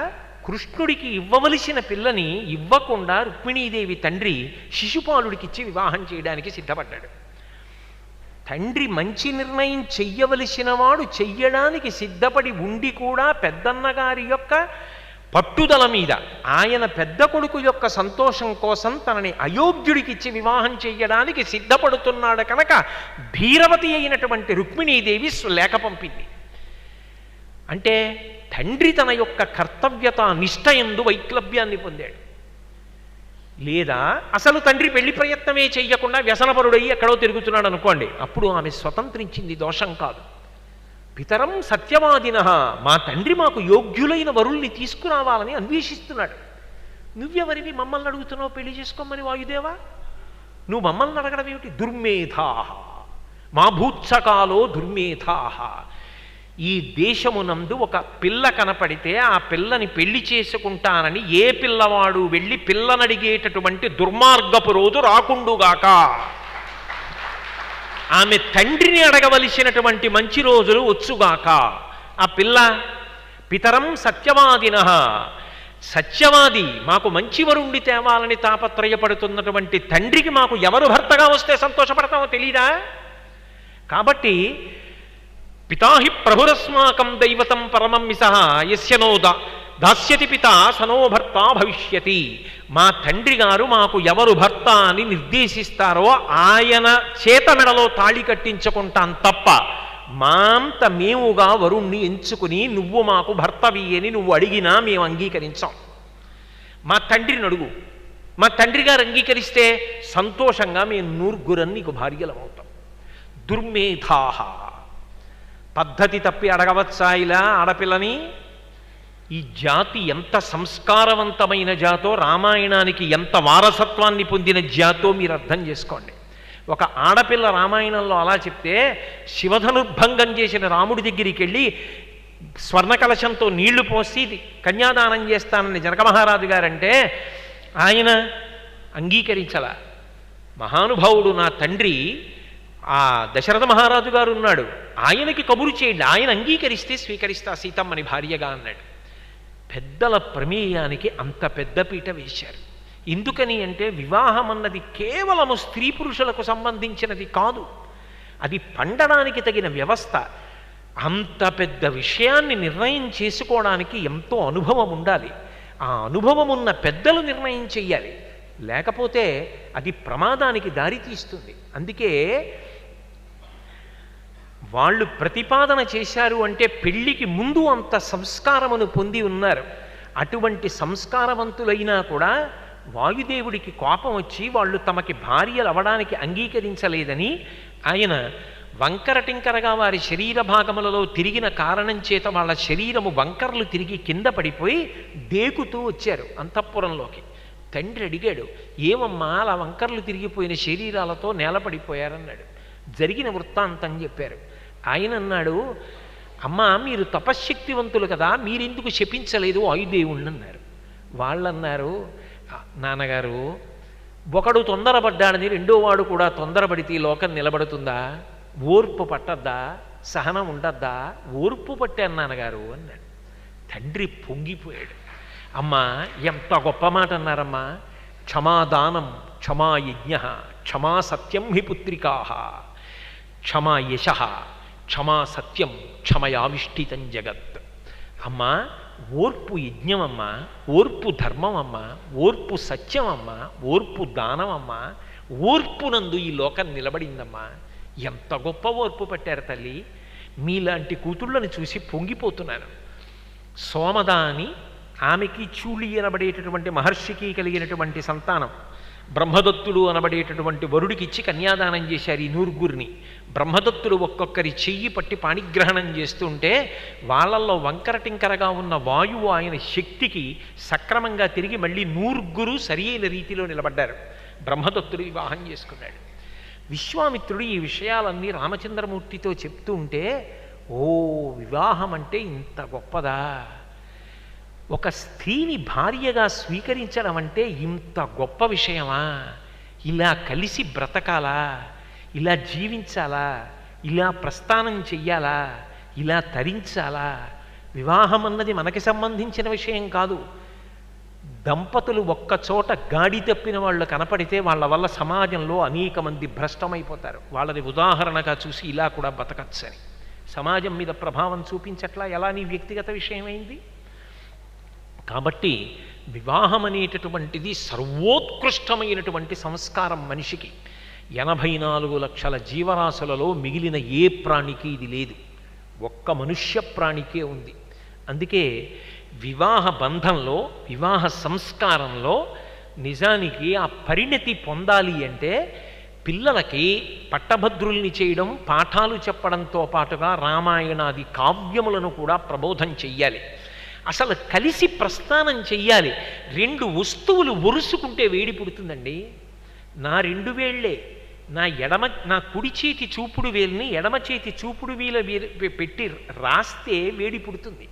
కృష్ణుడికి ఇవ్వవలసిన పిల్లని ఇవ్వకుండా రుక్మిణీదేవి తండ్రి శిశుపాలుడికిచ్చి వివాహం చేయడానికి సిద్ధపడ్డాడు. తండ్రి మంచి నిర్ణయం చెయ్యవలసిన వాడు చెయ్యడానికి సిద్ధపడి ఉండి కూడా పెద్దన్నగారి యొక్క పట్టుదల మీద ఆయన పెద్ద కొడుకు యొక్క సంతోషం కోసం తనని అయోగ్యుడికిచ్చి వివాహం చెయ్యడానికి సిద్ధపడుతున్నాడు కనుక ధీరవతి అయినటువంటి రుక్మిణీదేవి లేఖ పంపింది. అంటే తండ్రి తన యొక్క కర్తవ్యత నిష్ఠయందు వైక్లభ్యాన్ని పొందాడు. లేదా అసలు తండ్రి పెళ్లి ప్రయత్నమే చెయ్యకుండా వ్యసనపరుడయ్యి ఎక్కడో తిరుగుతున్నాడు అనుకోండి, అప్పుడు ఆమె స్వతంత్రించింది, దోషం కాదు. పితరం సత్యవాదిన, మా తండ్రి మాకు యోగ్యులైన వరుల్ని తీసుకురావాలని అన్వేషిస్తున్నాడు. నువ్వెవరివి మమ్మల్ని అడుగుతున్నావు పెళ్లి చేసుకోమని వాయుదేవా? నువ్వు మమ్మల్ని అడగడం ఏమిటి? దుర్మేధాహ, మా భూత్సకాలో దుర్మేధాహ. ఈ దేశమునందు ఒక పిల్ల కనపడితే ఆ పిల్లని పెళ్లి చేసుకుంటానని ఏ పిల్లవాడు వెళ్ళి పిల్లనడిగేటటువంటి దుర్మార్గపు రోజు రాకుండుగాక. ఆమె తండ్రిని అడగవలసినటువంటి మంచి రోజులు వచ్చుగాక. ఆ పిల్ల పితరం సత్యవాదిన, సత్యవాది మాకు మంచి వరుండి తేవాలని తాపత్రయపడుతున్నటువంటి తండ్రికి మాకు ఎవరు భర్తగా వస్తే సంతోషపడతామో తెలీదా? కాబట్టి పితాహి ప్రభురస్మాకం దైవతం పరమం మిసహ యస్యనో దాస్యతి పితా సనో భర్త భవిష్యతి. మా తండ్రి గారు మాకు ఎవరు భర్త అని నిర్దేశిస్తారో ఆయన చేత మెడలో తాళి కట్టించుకుంటాం తప్ప మాంత మేముగా వరుణ్ణి ఎంచుకుని నువ్వు మాకు భర్తవి అని నువ్వు అడిగినా మేము అంగీకరించాం. మా తండ్రిని అడుగు, మా తండ్రి గారు అంగీకరిస్తే సంతోషంగా మేము నూర్గురని నీకు భార్యలం అవుతాం. దుర్మేధాహ, పద్ధతి తప్పి అడగవచ్చా ఇలా ఆడపిల్లని? ఈ జాతి ఎంత సంస్కారవంతమైన జాతో, రామాయణానికి ఎంత వారసత్వాన్ని పొందిన జాతో మీరు అర్థం చేసుకోండి. ఒక ఆడపిల్ల రామాయణంలో అలా చెప్తే శివధనుర్భంగం చేసిన రాముడి దగ్గరికి వెళ్ళి స్వర్ణకలశంతో నీళ్లు పోసి కన్యాదానం చేస్తానని జనక మహారాజు గారంటే ఆయన అంగీకరించలా. మహానుభావుడు నా తండ్రి ఆ దశరథ మహారాజు గారు ఉన్నాడు, ఆయనకి కబురు చేయండి, ఆయన అంగీకరిస్తే స్వీకరిస్తా సీతమ్మని భార్యగా అన్నాడు. పెద్దల ప్రమేయానికి అంత పెద్దపీట వేశారు. ఎందుకని అంటే వివాహం అన్నది కేవలము స్త్రీ పురుషులకు సంబంధించినది కాదు, అది పండడానికి తగిన వ్యవస్థ. అంత పెద్ద విషయాన్ని నిర్ణయం చేసుకోవడానికి ఎంతో అనుభవం ఉండాలి. ఆ అనుభవం ఉన్న పెద్దలు నిర్ణయం చెయ్యాలి, లేకపోతే అది ప్రమాదానికి దారితీస్తుంది. అందుకే వాళ్ళు ప్రతిపాదన చేశారు అంటే పెళ్ళికి ముందు అంత సంస్కారమును పొంది ఉన్నారు. అటువంటి సంస్కారవంతులైనా కూడా వాయుదేవుడికి కోపం వచ్చి వాళ్ళు తమకి భార్యలు అవ్వడానికి అంగీకరించలేదని ఆయన వంకరటింకరగా వారి శరీర భాగములలో తిరిగిన కారణం చేత వాళ్ళ శరీరము వంకరలు తిరిగి కింద పడిపోయి దేకుతూ వచ్చారు అంతఃపురంలోకి. తండ్రి అడిగాడు, ఏమమ్మా అలా వంకరలు తిరిగిపోయిన శరీరాలతో నేలపడిపోయారన్నాడు. జరిగిన వృత్తాంతం చెప్పారు. ఆయన అన్నాడు, అమ్మా మీరు తపశ్శక్తివంతులు కదా, మీరెందుకు శపించలేదు వాయుదేవుణ్ణి అన్నారు. వాళ్ళన్నారు, నాన్నగారు ఒకడు తొందరపడ్డాడని రెండో వాడు కూడా తొందరపడితే లోకం నిలబడుతుందా? ఓర్పు పట్టద్దా? సహనం ఉండద్దా? ఓర్పు పట్టాను నాన్నగారు అన్నాడు. తండ్రి పొంగిపోయాడు. అమ్మా ఎంత గొప్ప మాట అన్నారమ్మా. క్షమాదానం క్షమా యజ్ఞ క్షమా సత్యం హి పుత్రికా క్షమా యశ క్షమా సత్యం క్షమయావిష్ఠితం జగత్. అమ్మా ఓర్పు యజ్ఞమమ్మా, ఓర్పు ధర్మమమ్మా, ఓర్పు సత్యమమ్మా, ఓర్పు దానమమ్మా, ఓర్పునందు ఈ లోకం నిలబడిందమ్మా. ఎంత గొప్ప ఓర్పు పట్టారు తల్లి. మీలాంటి కూతుళ్ళని చూసి పొంగిపోతున్నాను. సోమద అని ఆమెకి చూళి అనబడేటటువంటి మహర్షికి కలిగినటువంటి సంతానం. బ్రహ్మదత్తుడు అనబడేటటువంటి వరుడికిచ్చి కన్యాదానం చేశారు ఈ నూరుగురిని. బ్రహ్మదత్తుడు ఒక్కొక్కరి చెయ్యి పట్టి పాణిగ్రహణం చేస్తుంటే వాళ్ళల్లో వంకరటింకరగా ఉన్న వాయువు ఆయన శక్తికి సక్రమంగా తిరిగి మళ్ళీ నూరుగురు సరి అయిన రీతిలో నిలబడ్డారు. బ్రహ్మదత్తుడు వివాహం చేసుకున్నాడు. విశ్వామిత్రుడు ఈ విషయాలన్నీ రామచంద్రమూర్తితో చెప్తూ ఉంటే, ఓ వివాహం అంటే ఇంత గొప్పదా, ఒక స్త్రీని భార్యగా స్వీకరించడం అంటే ఇంత గొప్ప విషయమా, ఇలా కలిసి బ్రతకాలా, ఇలా జీవించాలా, ఇలా ప్రస్థానం చెయ్యాలా, ఇలా తరించాలా. వివాహం అన్నది మనకి సంబంధించిన విషయం కాదు. దంపతులు ఒక్కచోట గాడి తప్పిన వాళ్ళు కనపడితే వాళ్ళ వల్ల సమాజంలో అనేక మంది భ్రష్టమైపోతారు. వాళ్ళని ఉదాహరణగా చూసి ఇలా కూడా బతకచ్చని. సమాజం మీద ప్రభావం చూపించట్లా, ఎలా నీ వ్యక్తిగత విషయమైంది. కాబట్టి వివాహం అనేటటువంటిది సర్వోత్కృష్టమైనటువంటి సంస్కారం మనిషికి. 84 లక్షల జీవరాశులలో మిగిలిన ఏ ప్రాణికి ఇది లేదు, ఒక్క మనుష్య ప్రాణికే ఉంది. అందుకే వివాహ బంధంలో, వివాహ సంస్కారంలో నిజానికి ఆ పరిణతి పొందాలి అంటే పిల్లలకి పట్టభద్రుల్ని చేయడం, పాఠాలు చెప్పడంతో పాటుగా రామాయణాది కావ్యములను కూడా ప్రబోధం చెయ్యాలి. అసలు కలిసి ప్రస్థానం చెయ్యాలి. 2 వస్తువులు ఒరుసుకుంటే వేడి పుడుతుందండి. నా 2 వేళ్లే నా కుడి చేతి చూపుడు వేలుని ఎడమ చేతి చూపుడు వేల పెట్టి రాస్తే వేడి పుడుతుంది.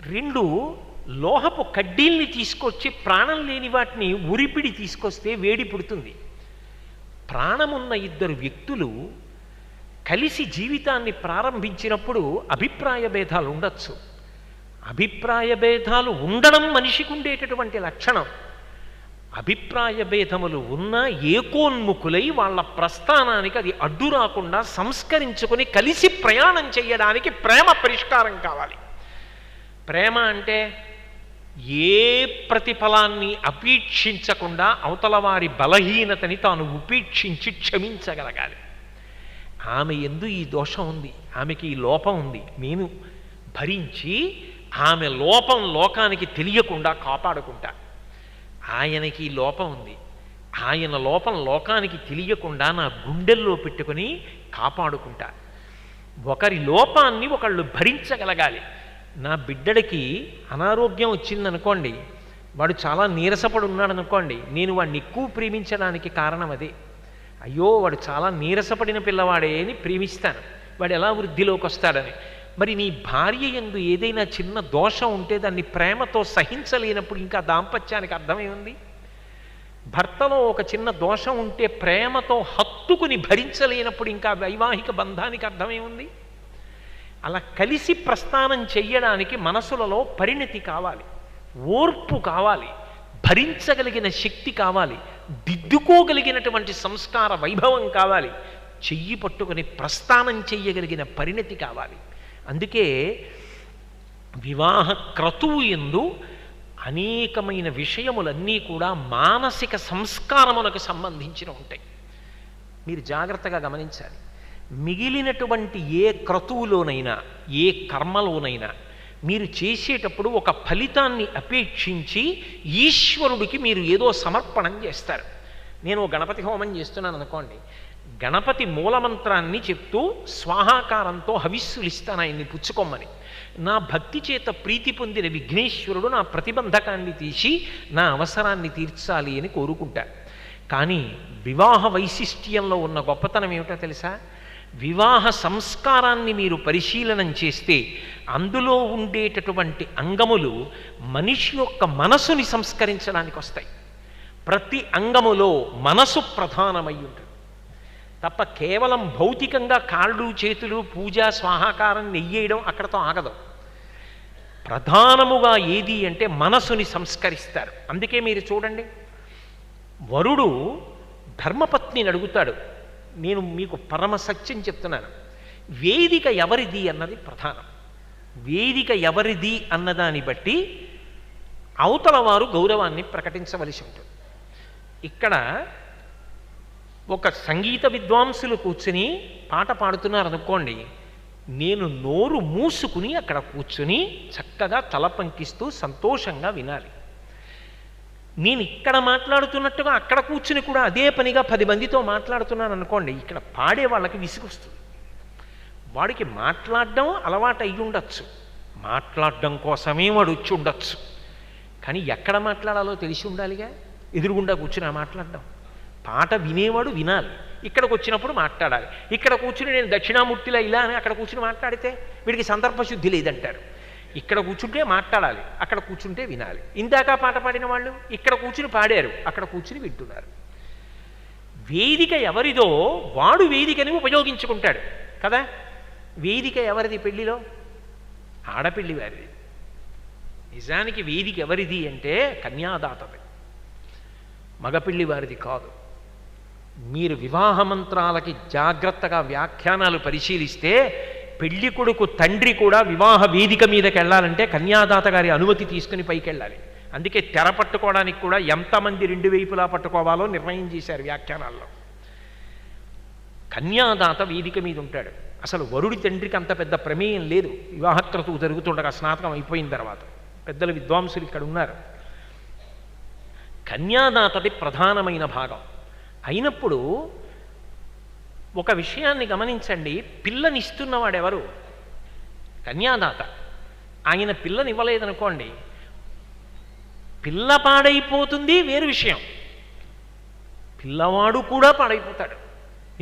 2 లోహపు కడ్డీల్ని తీసుకొచ్చి ప్రాణం లేని వాటిని ఉరిపిడి తీసుకొస్తే వేడి పుడుతుంది. ప్రాణమున్న 2 వ్యక్తులు కలిసి జీవితాన్ని ప్రారంభించినప్పుడు అభిప్రాయ భేదాలు ఉండొచ్చు. అభిప్రాయ భేదాలు ఉండడం మనిషికి ఉండేటటువంటి లక్షణం. అభిప్రాయ భేదములు ఉన్నా ఏకోన్ముఖులై వాళ్ళ ప్రస్థానానికి అది అడ్డు రాకుండా సంస్కరించుకొని కలిసి ప్రయాణం చేయడానికి ప్రేమ పరిష్కారం కావాలి. ప్రేమ అంటే ఏ ప్రతిఫలాన్ని అపేక్షించకుండా అవతల వారి బలహీనతని తాను ఉపేక్షించి క్షమించగలగాలి. ఆమె యందు ఈ దోషం ఉంది, ఆమెకి ఈ లోపం ఉంది, నేను భరించి ఆమె లోపం లోకానికి తెలియకుండా కాపాడుకుంటా. ఆయనకి ఈ లోపం ఉంది, ఆయన లోపం లోకానికి తెలియకుండా నా గుండెల్లో పెట్టుకొని కాపాడుకుంటా. ఒకరి లోపాన్ని ఒకళ్ళు భరించగలగాలి. నా బిడ్డడికి అనారోగ్యం వచ్చిందనుకోండి, వాడు చాలా నీరసపడి ఉన్నాడు అనుకోండి, నేను వాడిని ఎక్కువ ప్రేమించడానికి కారణం అదే. అయ్యో వాడు చాలా నీరసపడిన పిల్లవాడే అని ప్రేమిస్తాను, వాడు ఎలా వృద్ధిలోకి వస్తాడని. మరి నీ భార్య యందు ఏదైనా చిన్న దోషం ఉంటే దాన్ని ప్రేమతో సహించలేనప్పుడు ఇంకా దాంపత్యానికి అర్థమేముంది? భర్తలో ఒక చిన్న దోషం ఉంటే ప్రేమతో హత్తుకుని భరించలేనప్పుడు ఇంకా వైవాహిక బంధానికి అర్థమేముంది? అలా కలిసి ప్రస్థానం చెయ్యడానికి మనసులలో పరిణతి కావాలి, ఓర్పు కావాలి, భరించగలిగిన శక్తి కావాలి, దిద్దుకోగలిగినటువంటి సంస్కార వైభవం కావాలి, చెయ్యి పట్టుకుని ప్రస్థానం చెయ్యగలిగిన పరిణతి కావాలి. అందుకే వివాహ క్రతువు యందు అనేకమైన విషయములన్నీ కూడా మానసిక సంస్కారములకు సంబంధించిన ఉంటాయి. మీరు జాగ్రత్తగా గమనించాలి. మిగిలినటువంటి ఏ క్రతువులోనైనా ఏ కర్మలోనైనా మీరు చేసేటప్పుడు ఒక ఫలితాన్ని అపేక్షించి ఈశ్వరుడికి మీరు ఏదో సమర్పణం చేస్తారు. నేను గణపతి హోమం చేస్తున్నాను అనుకోండి, గణపతి మూలమంత్రాన్ని చెప్తూ స్వాహాకారంతో హవిస్సులు ఇస్తాను ఆయన్ని పుచ్చుకోమని. నా భక్తి చేత ప్రీతి పొందిన విఘ్నేశ్వరుడు నా ప్రతిబంధకాన్ని తీసి నా అవసరాన్ని తీర్చాలి అని కోరుకుంటారు. కానీ వివాహ వైశిష్ట్యంలో ఉన్న గొప్పతనం ఏమిటో తెలుసా? వివాహ సంస్కారాన్ని మీరు పరిశీలనం చేస్తే అందులో ఉండేటటువంటి అంగములు మనిషి యొక్క మనసుని సంస్కరించడానికి వస్తాయి. ప్రతి అంగములో మనసు ప్రధానమై ఉంటుంది తప్ప కేవలం భౌతికంగా కాళ్ళు చేతులు పూజ స్వాహాకారం నెయ్యేయడం అక్కడతో ఆగదు. ప్రధానముగా ఏది అంటే మనసుని సంస్కరిస్తారు. అందుకే మీరు చూడండి, వరుడు ధర్మపత్నిని అడుగుతాడు, నేను మీకు పరమ సత్యం చెప్తున్నాను, వేదిక ఎవరిది అన్నది ప్రధానం. వేదిక ఎవరిది అన్నదాన్ని బట్టి అవతల వారు గౌరవాన్ని ప్రకటించవలసి ఉంటుంది. ఇక్కడ ఒక సంగీత విద్వాంసులు కూర్చుని పాట పాడుతున్నారు అనుకోండి, నేను నోరు మూసుకుని అక్కడ కూర్చుని చక్కగా తల పంకిస్తూ సంతోషంగా వినాలి. నేను ఇక్కడ మాట్లాడుతున్నట్టుగా అక్కడ కూర్చుని కూడా అదే పనిగా 10 మందితో మాట్లాడుతున్నాను అనుకోండి, ఇక్కడ పాడే వాళ్ళకి విసుగొస్తుంది. వాడికి మాట్లాడడం అలవాటు అయ్యి ఉండొచ్చు, మాట్లాడడం కోసమే వాడు వచ్చి ఉండొచ్చు, కానీ ఎక్కడ మాట్లాడాలో తెలిసి ఉండాలిగా. ఎదురుగుండా కూర్చుని మాట్లాడడం, పాట వినేవాడు వినాలి, ఇక్కడికి వచ్చినప్పుడు మాట్లాడాలి. ఇక్కడ కూర్చుని నేను దక్షిణామూర్తిలా ఇలా అని అక్కడ కూర్చుని మాట్లాడితే వీడికి సందర్భశుద్ధి లేదంటారు. ఇక్కడ కూర్చుంటే మాట్లాడాలి, అక్కడ కూర్చుంటే వినాలి. ఇందాక పాట పాడిన వాళ్ళు ఇక్కడ కూర్చుని పాడారు, అక్కడ కూర్చుని వింటున్నారు. వేదిక ఎవరిదో వాడు వేదికని ఉపయోగించుకుంటాడు కదా. వేదిక ఎవరిది పెళ్లిలో? ఆడపెళ్లి వారిది. నిజానికి వేదిక ఎవరిది అంటే కన్యాదాతది, మగపెళ్లి వారిది కాదు. మీరు వివాహ మంత్రాలకి జాగ్రత్తగా వ్యాఖ్యానాలు పరిశీలిస్తే పెళ్లి కొడుకు తండ్రి కూడా వివాహ వేదిక మీదకి వెళ్ళాలంటే కన్యాదాత గారి అనుమతి తీసుకుని పైకి వెళ్ళాలి. అందుకే తెర పట్టుకోవడానికి కూడా ఎంతమంది 2 వైపులా పట్టుకోవాలో నిర్ణయం చేశారు వ్యాఖ్యానాల్లో. కన్యాదాత వేదిక మీద ఉంటాడు. అసలు వరుడి తండ్రికి అంత పెద్ద ప్రమేయం లేదు. వివాహక్రతువు జరుగుతుండగా స్నాతకం అయిపోయిన తర్వాత పెద్దల విద్వాంసులు ఇక్కడ ఉన్నారు. కన్యాదాతది ప్రధానమైన భాగం అయినప్పుడు ఒక విషయాన్ని గమనించండి, పిల్లనిస్తున్నవాడెవరు? కన్యాదాత. ఆయన పిల్లనివ్వలేదనుకోండి, పిల్ల పాడైపోతుంది వేరు విషయం, పిల్లవాడు కూడా పాడైపోతాడు.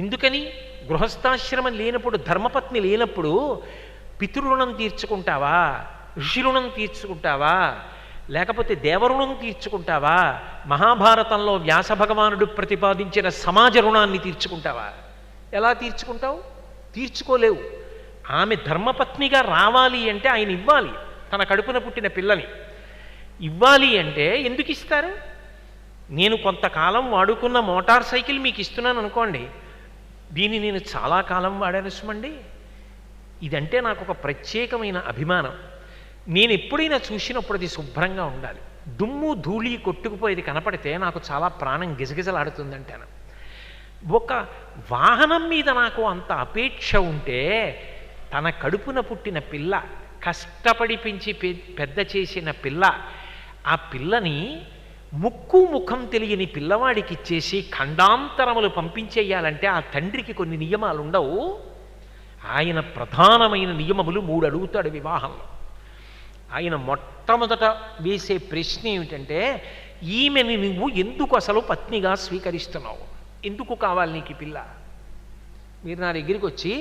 ఎందుకని? గృహస్థాశ్రమం లేనప్పుడు, ధర్మపత్ని లేనప్పుడు పితృరుణం తీర్చుకుంటావా, ఋషిరుణం తీర్చుకుంటావా, లేకపోతే దేవరుణం తీర్చుకుంటావా, మహాభారతంలో వ్యాస భగవానుడు ప్రతిపాదించిన సమాజ రుణాన్ని తీర్చుకుంటావా? ఎలా తీర్చుకుంటావు? తీర్చుకోలేవు. ఆమె ధర్మపత్నిగా రావాలి అంటే ఆయన ఇవ్వాలి, తన కడుపున పుట్టిన పిల్లని ఇవ్వాలి. అంటే ఎందుకు ఇస్తారు? నేను కొంతకాలం వాడుకున్న మోటార్ సైకిల్ మీకు ఇస్తున్నాను అనుకోండి, దీన్ని నేను చాలా కాలం వాడాను సుమండి, ఇదంటే నాకు ఒక ప్రత్యేకమైన అభిమానం. నేను ఎప్పుడైనా చూసినప్పుడు అది శుభ్రంగా ఉండాలి. దుమ్ము ధూళి కొట్టుకుపోయేది కనపడితే నాకు చాలా ప్రాణం గిజగిజలాడుతుందంటాను. ఒక వాహనం మీద నాకు అంత అపేక్ష ఉంటే తన కడుపున పుట్టిన పిల్ల, కష్టపడి పెంచి పెద్ద చేసిన పిల్ల, ఆ పిల్లని ముక్కు ముఖం తెలియని పిల్లవాడికి ఇచ్చేసి ఖండాంతరములు పంపించేయాలంటే ఆ తండ్రికి కొన్ని నియమాలు ఉండవు. ఆయన ప్రధానమైన నియమములు 3 అడుగుతాడు వివాహంలో. ఆయన మొట్టమొదట వేసే ప్రశ్న ఏమిటంటే, ఈమెని నువ్వు ఎందుకు అసలు పత్నిగా స్వీకరిస్తున్నావు? ఎందుకు కావాలి నీకు ఈ పిల్ల? మీరు నా దగ్గరికి వచ్చి,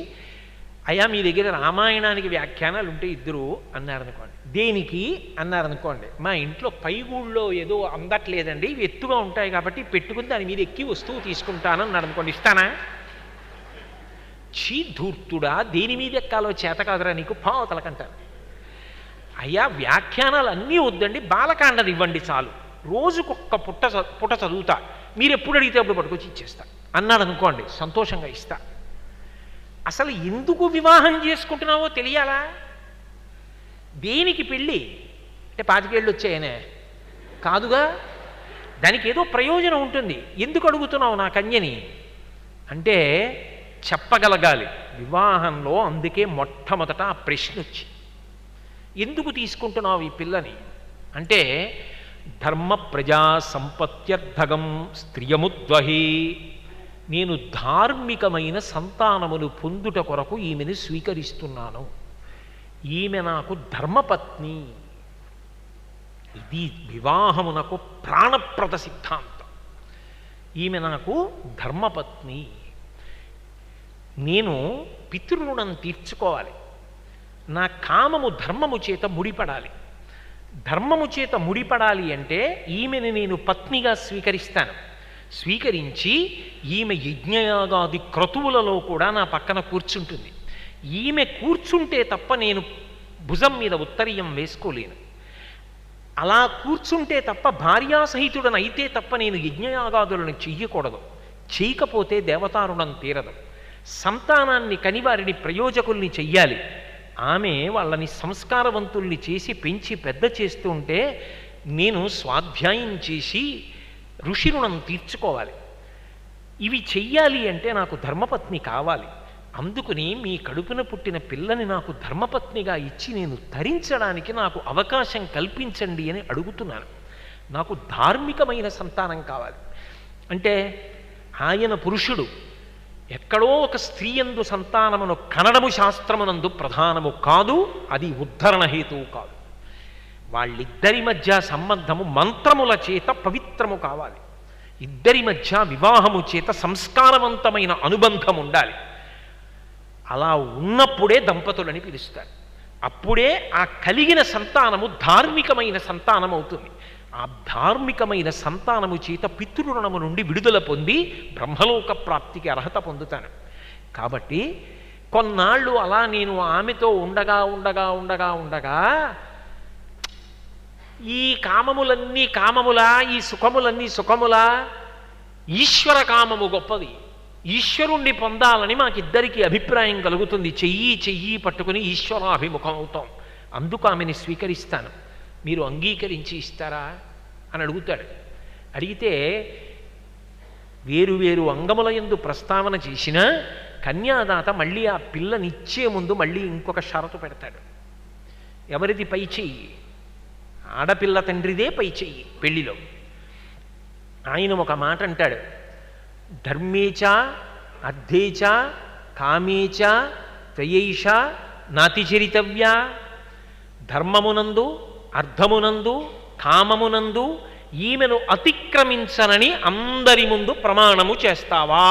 అయ్యా మీ దగ్గర రామాయణానికి వ్యాఖ్యానాలు ఉంటే ఇద్దరు అన్నారనుకోండి, దేనికి అన్నారనుకోండి, మా ఇంట్లో పైగూళ్ళలో ఏదో అందట్లేదండి, ఇవి ఎత్తుగా ఉంటాయి కాబట్టి పెట్టుకుని దాని మీద ఎక్కి వస్తువు తీసుకుంటాను అన్నాడు అనుకోండి, ఇస్తానా? చీ ధూర్తుడా, దేని మీద ఎక్కాలో చేత కాదురా నీకు, పావతలకంటారు. అయ్యా వ్యాఖ్యానాలు అన్నీ వద్దండి, బాలకాండది ఇవ్వండి చాలు రోజుకొక్క పుట చదువుతా, మీరు ఎప్పుడు అడిగితే అప్పుడు పట్టుకొచ్చి ఇచ్చేస్తా అన్నాడు అనుకోండి, సంతోషంగా ఇస్తా. అసలు ఎందుకు వివాహం చేసుకుంటున్నావో తెలియాలా? దేనికి పెళ్ళి అంటే 25 ఏళ్ళు వచ్చాయనే కాదుగా, దానికి ఏదో ప్రయోజనం ఉంటుంది. ఎందుకు అడుగుతున్నావు నా కన్యని అంటే చెప్పగలగాలి వివాహంలో. అందుకే మొట్టమొదట ఆ ప్రశ్న వచ్చి, ఎందుకు తీసుకుంటున్నావు ఈ పిల్లని అంటే, ధర్మ ప్రజా సంపత్త్యర్థగం స్త్రియముద్వహి, నేను ధార్మికమైన సంతానమును పొందుట కొరకు ఈమెను స్వీకరిస్తున్నాను. ఈమె నాకు ధర్మపత్ని. ఇది వివాహమునకు ప్రాణప్రద సిద్ధాంతం. ఈమె నాకు ధర్మపత్ని. నేను పితృరుణం తీర్చుకోవాలి. నా కామము ధర్మము చేత ముడిపడాలి. ధర్మము చేత ముడిపడాలి అంటే ఈమెను నేను పత్నిగా స్వీకరిస్తాను. స్వీకరించి ఈమె యజ్ఞయాగాది క్రతువులలో కూడా నా పక్కన కూర్చుంటుంది. ఈమె కూర్చుంటే తప్ప నేను భుజం మీద ఉత్తరీయం వేసుకోలేను. అలా కూర్చుంటే తప్ప భార్యాసహితుడను అయితే తప్ప నేను యజ్ఞయాగాదులను చెయ్యకూడదు. చేయకపోతే దేవతారుణం తీరదు. సంతానాన్ని కనివారిని ప్రయోజకుల్ని చెయ్యాలి. ఆమె వాళ్ళని సంస్కారవంతుల్ని చేసి పెంచి పెద్ద చేస్తూ ఉంటే నేను స్వాధ్యాయం చేసి ఋషి రుణం తీర్చుకోవాలి. ఇవి చెయ్యాలి అంటే నాకు ధర్మపత్ని కావాలి. అందుకని మీ కడుపున పుట్టిన పిల్లని నాకు ధర్మపత్నిగా ఇచ్చి నేను తరించడానికి నాకు అవకాశం కల్పించండి అని అడుగుతున్నాను. నాకు ధార్మికమైన సంతానం కావాలి. అంటే ఆయన పురుషుడు ఎక్కడో ఒక స్త్రీ యందు సంతానమును కనడము శాస్త్రమునందు ప్రధానము కాదు, అది ఉద్ధరణ హేతువు కాదు. వాళ్ళిద్దరి మధ్య సంబంధము మంత్రముల చేత పవిత్రము కావాలి. ఇద్దరి మధ్య వివాహము చేత సంస్కారవంతమైన అనుబంధం ఉండాలి. అలా ఉన్నప్పుడే దంపతులని పిలుస్తారు. అప్పుడే ఆ కలిగిన సంతానము ధార్మికమైన సంతానం అవుతుంది. ఆ ధార్మికమైన సంతానము చేత పితృరుణము నుండి విడుదల పొంది బ్రహ్మలోక ప్రాప్తికి అర్హత పొందుతాను. కాబట్టి కొన్నాళ్ళు అలా నేను ఆమెతో ఉండగా ఉండగా ఉండగా ఉండగా ఈ కామములన్నీ కామములా, ఈ సుఖములన్నీ సుఖములా, ఈశ్వర కామము గొప్పది. ఈశ్వరుణ్ణి పొందాలని మాకిద్దరికీ అభిప్రాయం కలుగుతుంది. చెయ్యి పట్టుకుని ఈశ్వరాభిముఖం అవుతాం. అందుకు ఆమెని స్వీకరిస్తాను, మీరు అంగీకరించి ఇస్తారా అని అడుగుతాడు. అడిగితే వేరు అంగముల యందు ప్రస్తావన చేసిన కన్యాదాత మళ్ళీ ఆ పిల్లనిచ్చే ముందు మళ్ళీ ఇంకొక షరతు పెడతాడు. ఎవరిది పై చెయ్యి? ఆడపిల్ల తండ్రిదే పై చెయ్యి పెళ్లిలో. ఆయన ఒక మాట అంటాడు, ధర్మేచ అర్థేచ కామేచ త్వయైష నాతిచరితవ్య. ధర్మమునందు అర్థమునందు కామమునందు ఈమెను అతిక్రమించనని అందరి ముందు ప్రమాణము చేస్తావా?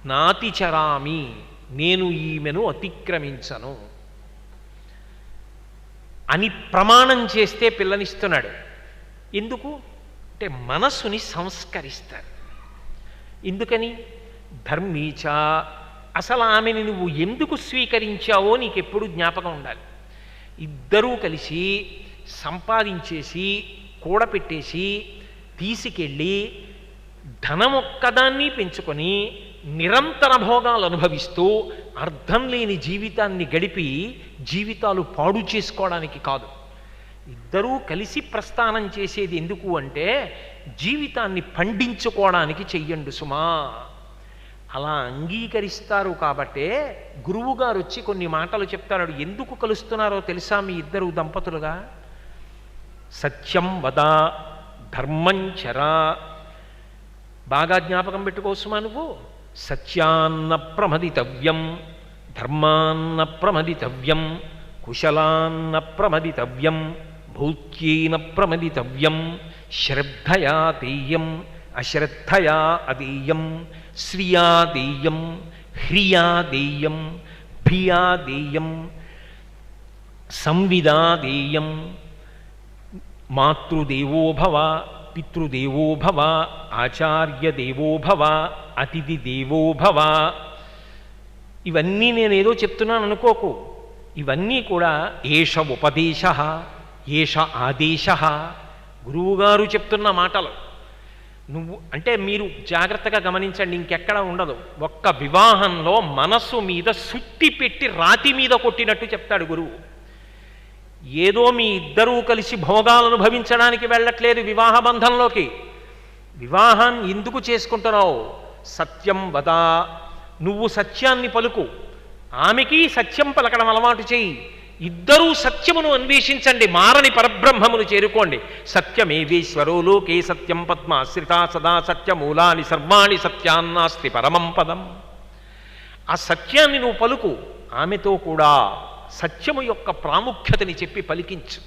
నాతిచరామి, నేను ఈమెను అతిక్రమించను అని ప్రమాణం చేస్తే పిల్లనిస్తున్నాడు. ఎందుకు అంటే మనస్సుని సంస్కరిస్తారు. ఎందుకని? ధర్మీచ, అసలు ఆమెని నువ్వు ఎందుకు స్వీకరించావో నీకెప్పుడు జ్ఞాపకం ఉండాలి. ఇద్దరూ కలిసి సంపాదించేసి కూడపెట్టేసి తీసుకెళ్ళి ధనమొక్కదాన్ని పెంచుకొని నిరంతర భోగాలు అనుభవిస్తూ అర్థం లేని జీవితాన్ని గడిపి జీవితాలు పాడు చేసుకోవడానికి కాదు. ఇద్దరూ కలిసి ప్రస్థానం చేసేది ఎందుకు అంటే జీవితాన్ని పండించుకోవడానికి చెయ్యండి సుమా. అలా అంగీకరిస్తారు కాబట్టే గురువుగారు వచ్చి కొన్ని మాటలు చెప్తారు. ఎందుకు కలుస్తున్నారో తెలుసా మీ ఇద్దరు దంపతులుగా? సత్యం వద ధర్మం చరా. బాగా జ్ఞాపకం పెట్టుకోసుమా నువ్వు. సత్యాన్న ప్రమదితవ్యం, ధర్మాన్న ప్రమదితవ్యం, కుశలాన్న ప్రమదితవ్యం, భౌత్యేన ప్రమదితవ్యం, శ్రద్ధయా దేయం అశ్రద్ధయా అదేయం, శ్రియా దేయం హ్రియా దేయం, భియా దేయం సంవిదా దేయం, మాతృదేవో భవ పితృదేవో భవ ఆచార్య దేవో భవ అతిథి దేవో భవ. ఇవన్నీ నేనేదో చెప్తున్నాను అనుకోకు. ఇవన్నీ కూడా ఏష ఉపదేశ, ఏష ఆదేశ. గురువుగారు చెప్తున్న మాటలు. నువ్వు అంటే మీరు జాగ్రత్తగా గమనించండి, ఇంకెక్కడ ఉండదు. ఒక్క వివాహంలో మనస్సు మీద సుత్తి పెట్టి రాతి మీద కొట్టినట్టు చెప్తాడు గురువు. ఏదో మీ ఇద్దరూ కలిసి భోగాలు అనుభవించడానికి వెళ్ళట్లేదు వివాహ బంధంలోకి. వివాహాన్ని ఎందుకు చేసుకుంటున్నావు? సత్యం వద. నువ్వు సత్యాన్ని పలుకు, ఆమెకి సత్యం పలకడం అలవాటు చేయి. ఇద్దరూ సత్యమును అన్వేషించండి, మారని పరబ్రహ్మమును చేరుకోండి. సత్యమేవేశ్వరో లోకే సత్యం పద్మాశ్రితా సదా సత్యమూలాని సర్వాణి సత్యాన్నాస్తి పరమం పదం. ఆ సత్యాన్ని నువ్వు పలుకు, ఆమెతో కూడా సత్యము యొక్క ప్రాముఖ్యతని చెప్పి పలికించు.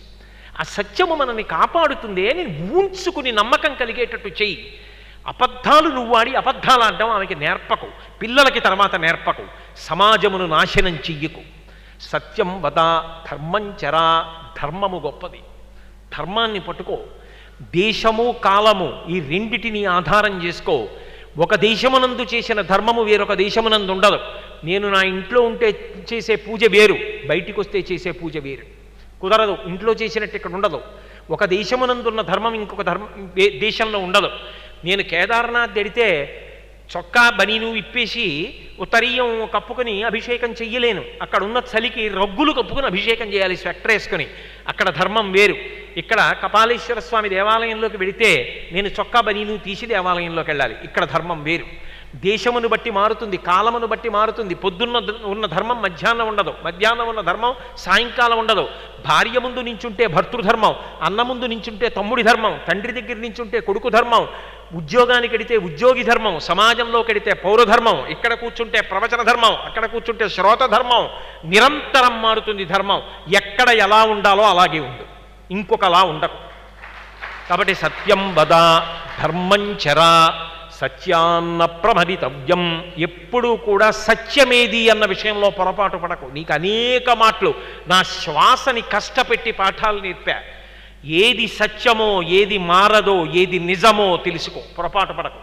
ఆ సత్యము మనల్ని కాపాడుతుంది అని ఊంచుకుని నమ్మకం కలిగేటట్టు చెయ్యి. అబద్ధాలు నువ్వు ఆడి అబద్ధాలు ఆడడం ఆమెకి నేర్పకు, పిల్లలకి తర్వాత నేర్పకు. సమాజమును నాశనం చెయ్యకు. సత్యం వద, ధర్మం చరా. ధర్మము గొప్పది, ధర్మాన్ని పట్టుకో. దేశము కాలము ఈ రెండిటిని ఆధారం చేసుకో. ఒక దేశమునందు చేసిన ధర్మము వేరొక దేశమునందు ఉండదు. నేను నా ఇంట్లో ఉంటే చేసే పూజ వేరు, బయటికి వస్తే చేసే పూజ వేరు. కుదరదు. ఇంట్లో చేసినట్టు ఇక్కడ ఉండదు. ఒక దేశమునందున్న ధర్మం ఇంకొక దేశంలో ఉండదు. నేను కేదార్నాథ్ వెడితే చొక్కా బనీను విప్పేసి ఉత్తరీయం కప్పుకొని అభిషేకం చెయ్యలేను. అక్కడ ఉన్న చలికి రగ్గులు కప్పుకొని అభిషేకం చేయాలి స్వెటర్ వేసుకొని. అక్కడ ధర్మం వేరు. ఇక్కడ కపాలేశ్వర స్వామి దేవాలయంలోకి వెడితే నేను చొక్కా బనీను తీసి దేవాలయంలోకి వెళ్ళాలి. ఇక్కడ ధర్మం వేరు. దేశమును బట్టి మారుతుంది, కాలమును బట్టి మారుతుంది. పొద్దున్న ఉన్న ధర్మం మధ్యాహ్నం ఉండదు, మధ్యాహ్నం ఉన్న ధర్మం సాయంకాలం ఉండదు. భార్య ముందు నించుంటే భర్తృధర్మం, అన్న ముందు నించుంటే తమ్ముడి ధర్మం, తండ్రి దగ్గర నించుంటే కొడుకు ధర్మం, ఉద్యోగానికి వెడితే ఉద్యోగి ధర్మం, సమాజంలోకి వెడితే పౌరధర్మం, ఇక్కడ కూర్చుంటే ప్రవచన ధర్మం, అక్కడ కూర్చుంటే శ్రోత ధర్మం. నిరంతరం మారుతుంది ధర్మం. ఎక్కడ ఎలా ఉండాలో అలాగే ఉండు, ఇంకొకలా ఉండకు. కాబట్టి సత్యం వద, ధర్మం చరా, సత్యాన్న ప్రమదితవ్యం. ఎప్పుడూ కూడా సత్యమేది అన్న విషయంలో పొరపాటు పడకు. నీకు అనేక మాటలు నా శ్వాసని కష్టపెట్టి పాఠాలు నేర్పా. ఏది సత్యమో, ఏది మారదో, ఏది నిజమో తెలుసుకో, పొరపాటు పడకు.